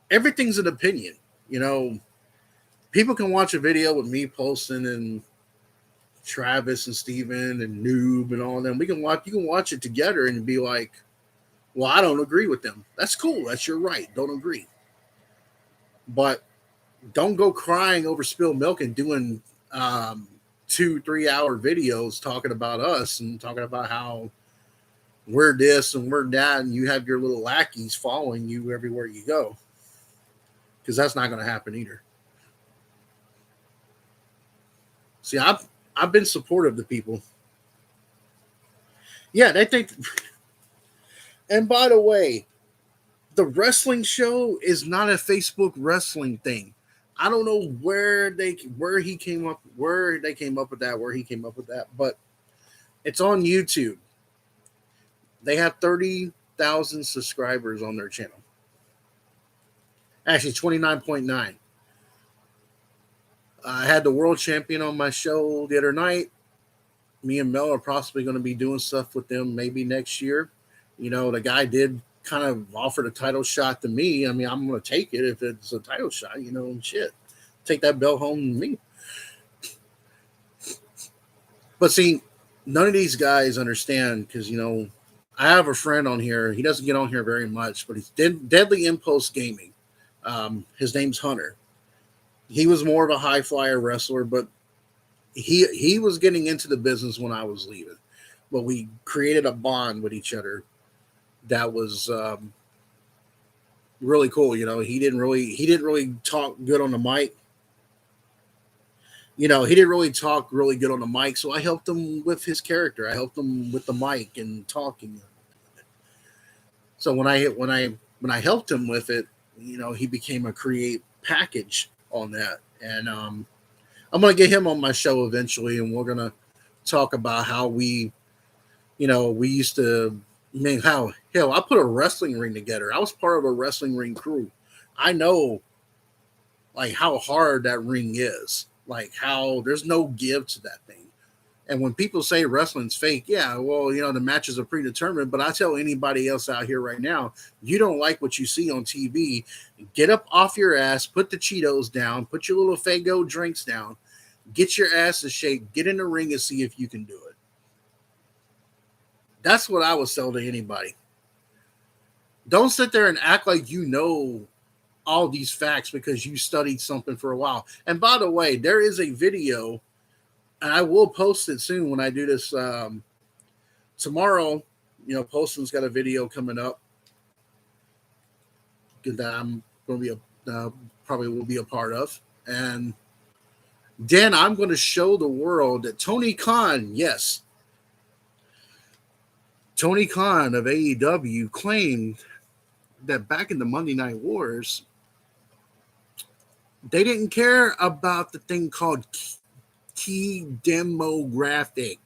everything's an opinion. People can watch a video with me posting and Travis and Steven and Noob and all of them. You can watch it together and be like, "Well, I don't agree with them." That's cool. That's your right. Don't agree. But don't go crying over spilled milk and doing 2-3 hour videos talking about us and talking about how we're this and we're that, and you have your little lackeys following you everywhere you go. Because that's not going to happen either. See, I've been supportive of people. Yeah, they think. And by the way, the wrestling show is not a Facebook wrestling thing. I don't know where they came up with that, but it's on YouTube. They have 30,000 subscribers on their channel. Actually, 29.9. I had the world champion on my show the other night. Me and Mel are possibly going to be doing stuff with them maybe next year. The guy did kind of offer the title shot to me. I mean, I'm going to take it if it's a title shot, and shit. Take that belt home to me. But see, none of these guys understand because, I have a friend on here. He doesn't get on here very much, but he's Deadly Impulse Gaming. His name's Hunter. He was more of a high flyer wrestler, but he was getting into the business when I was leaving. But we created a bond with each other that was really cool. He didn't really talk good on the mic. He didn't really talk really good on the mic, so I helped him with his character. I helped him with the mic and talking. So when I helped him with it, he became a create package on that, and I'm gonna get him on my show eventually, and we're gonna talk about how we used to. I mean, how hell I put a wrestling ring together. I was part of a wrestling ring crew. I know like how hard that ring is. Like how there's no give to that thing. And when people say wrestling's fake, yeah, well, the matches are predetermined. But I tell anybody else out here right now, you don't like what you see on TV, get up off your ass, put the Cheetos down, put your little Fago drinks down, get your ass in shape, get in the ring and see if you can do it. That's what I would tell to anybody. Don't sit there and act like you know all these facts because you studied something for a while. And by the way, there is a video, and I will post it soon when I do this tomorrow. Poston's got a video coming up that I'm going to be probably will be a part of, and then I'm going to show the world that Tony Khan, yes, Tony Khan of AEW claimed that back in the Monday Night Wars, they didn't care about the thing called key demographic.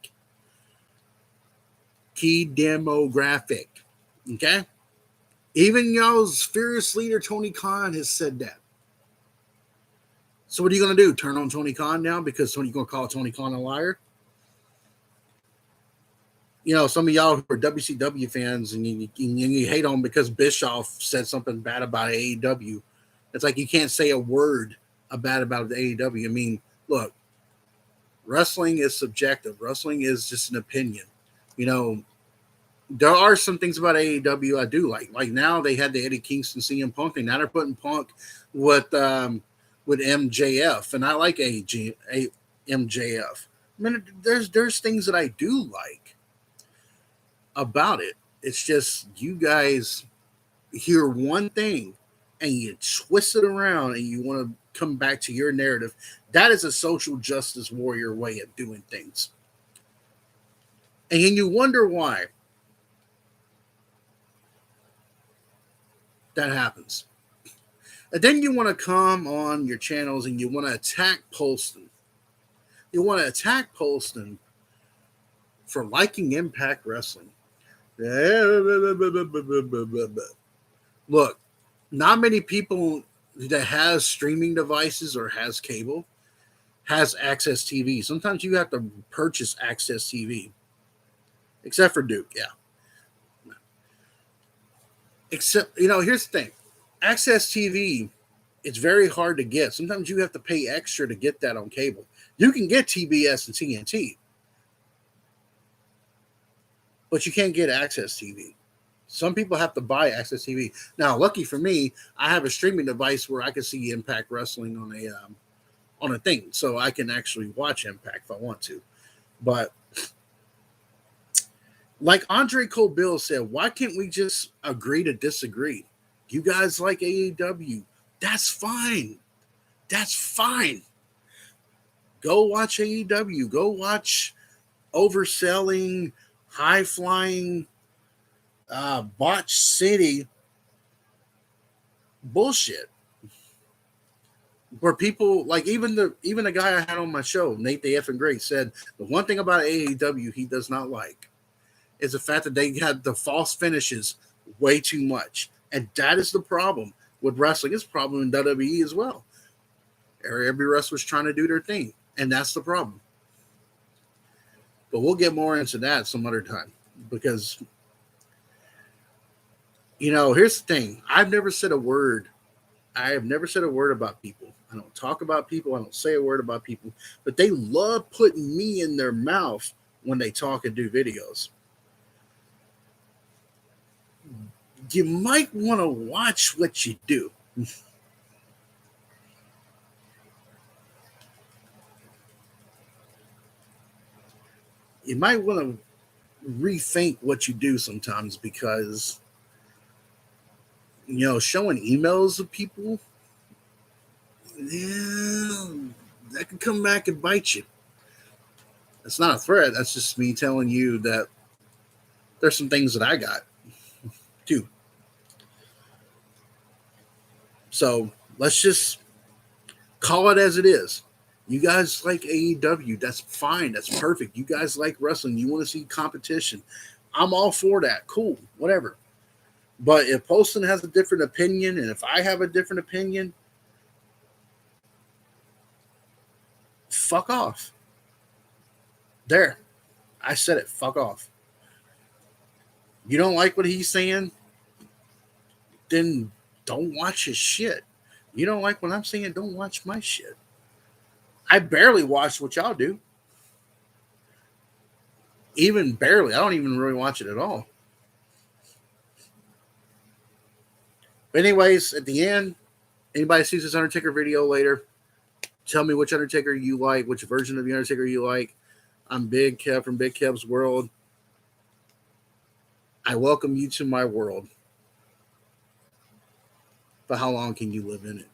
Key demographic. Okay? Even y'all's fearless leader, Tony Khan, has said that. So what are you going to do? Turn on Tony Khan now because you're going to call Tony Khan a liar? Some of y'all who are WCW fans and you hate on because Bischoff said something bad about AEW. It's like you can't say a word bad about the AEW. I mean, look, wrestling is subjective. Wrestling is just an opinion. There are some things about AEW I do like. Like now they had the Eddie Kingston CM Punk thing. Now they're putting Punk with MJF, and I like MJF. I mean, there's things that I do like about it. It's just you guys hear one thing and you twist it around and you want to come back to your narrative. That is a social justice warrior way of doing things. And then you wonder why that happens. And then you want to come on your channels and you want to attack Polston. You want to attack Polston for liking Impact Wrestling. Look, not many people that has streaming devices or has cable has access TV. Sometimes you have to purchase access TV. Except for Duke, yeah. Except, here's the thing. Access TV, it's very hard to get. Sometimes you have to pay extra to get that on cable. You can get TBS and TNT, but you can't get access TV. Some people have to buy access TV. Now, lucky for me, I have a streaming device where I can see Impact Wrestling on a thing, so I can actually watch Impact if I want to. But like Andre Colbill said, why can't we just agree to disagree? You guys like AEW. That's fine. That's fine. Go watch AEW. Go watch overselling, high-flying, botch city bullshit. Where people like even the guy I had on my show, Nate the Effing Great, said the one thing about AEW he does not like is the fact that they had the false finishes way too much. And that is the problem with wrestling. It's a problem in WWE as well. Every wrestler's trying to do their thing. And that's the problem. But we'll get more into that some other time because, here's the thing. I have never said a word about people. I don't talk about people. I don't say a word about people. But they love putting me in their mouth when they talk and do videos. You might want to watch what you do. You might want to rethink what you do sometimes because, showing emails of people, yeah, that could come back and bite you. It's not a threat. That's just me telling you that there's some things that I got too. So let's just call it as it is. You guys like AEW, that's fine. That's perfect. You guys like wrestling. You want to see competition. I'm all for that. Cool. Whatever. But if Poston has a different opinion and if I have a different opinion, fuck off. There. I said it. Fuck off. You don't like what he's saying? Then don't watch his shit. You don't like what I'm saying? Don't watch my shit. I barely watch what y'all do. Even barely. I don't even really watch it at all. But anyways, at the end, anybody sees this Undertaker video later, tell me which Undertaker you like, which version of the Undertaker you like. I'm Big Kev from Big Kev's World. I welcome you to my world. But how long can you live in it?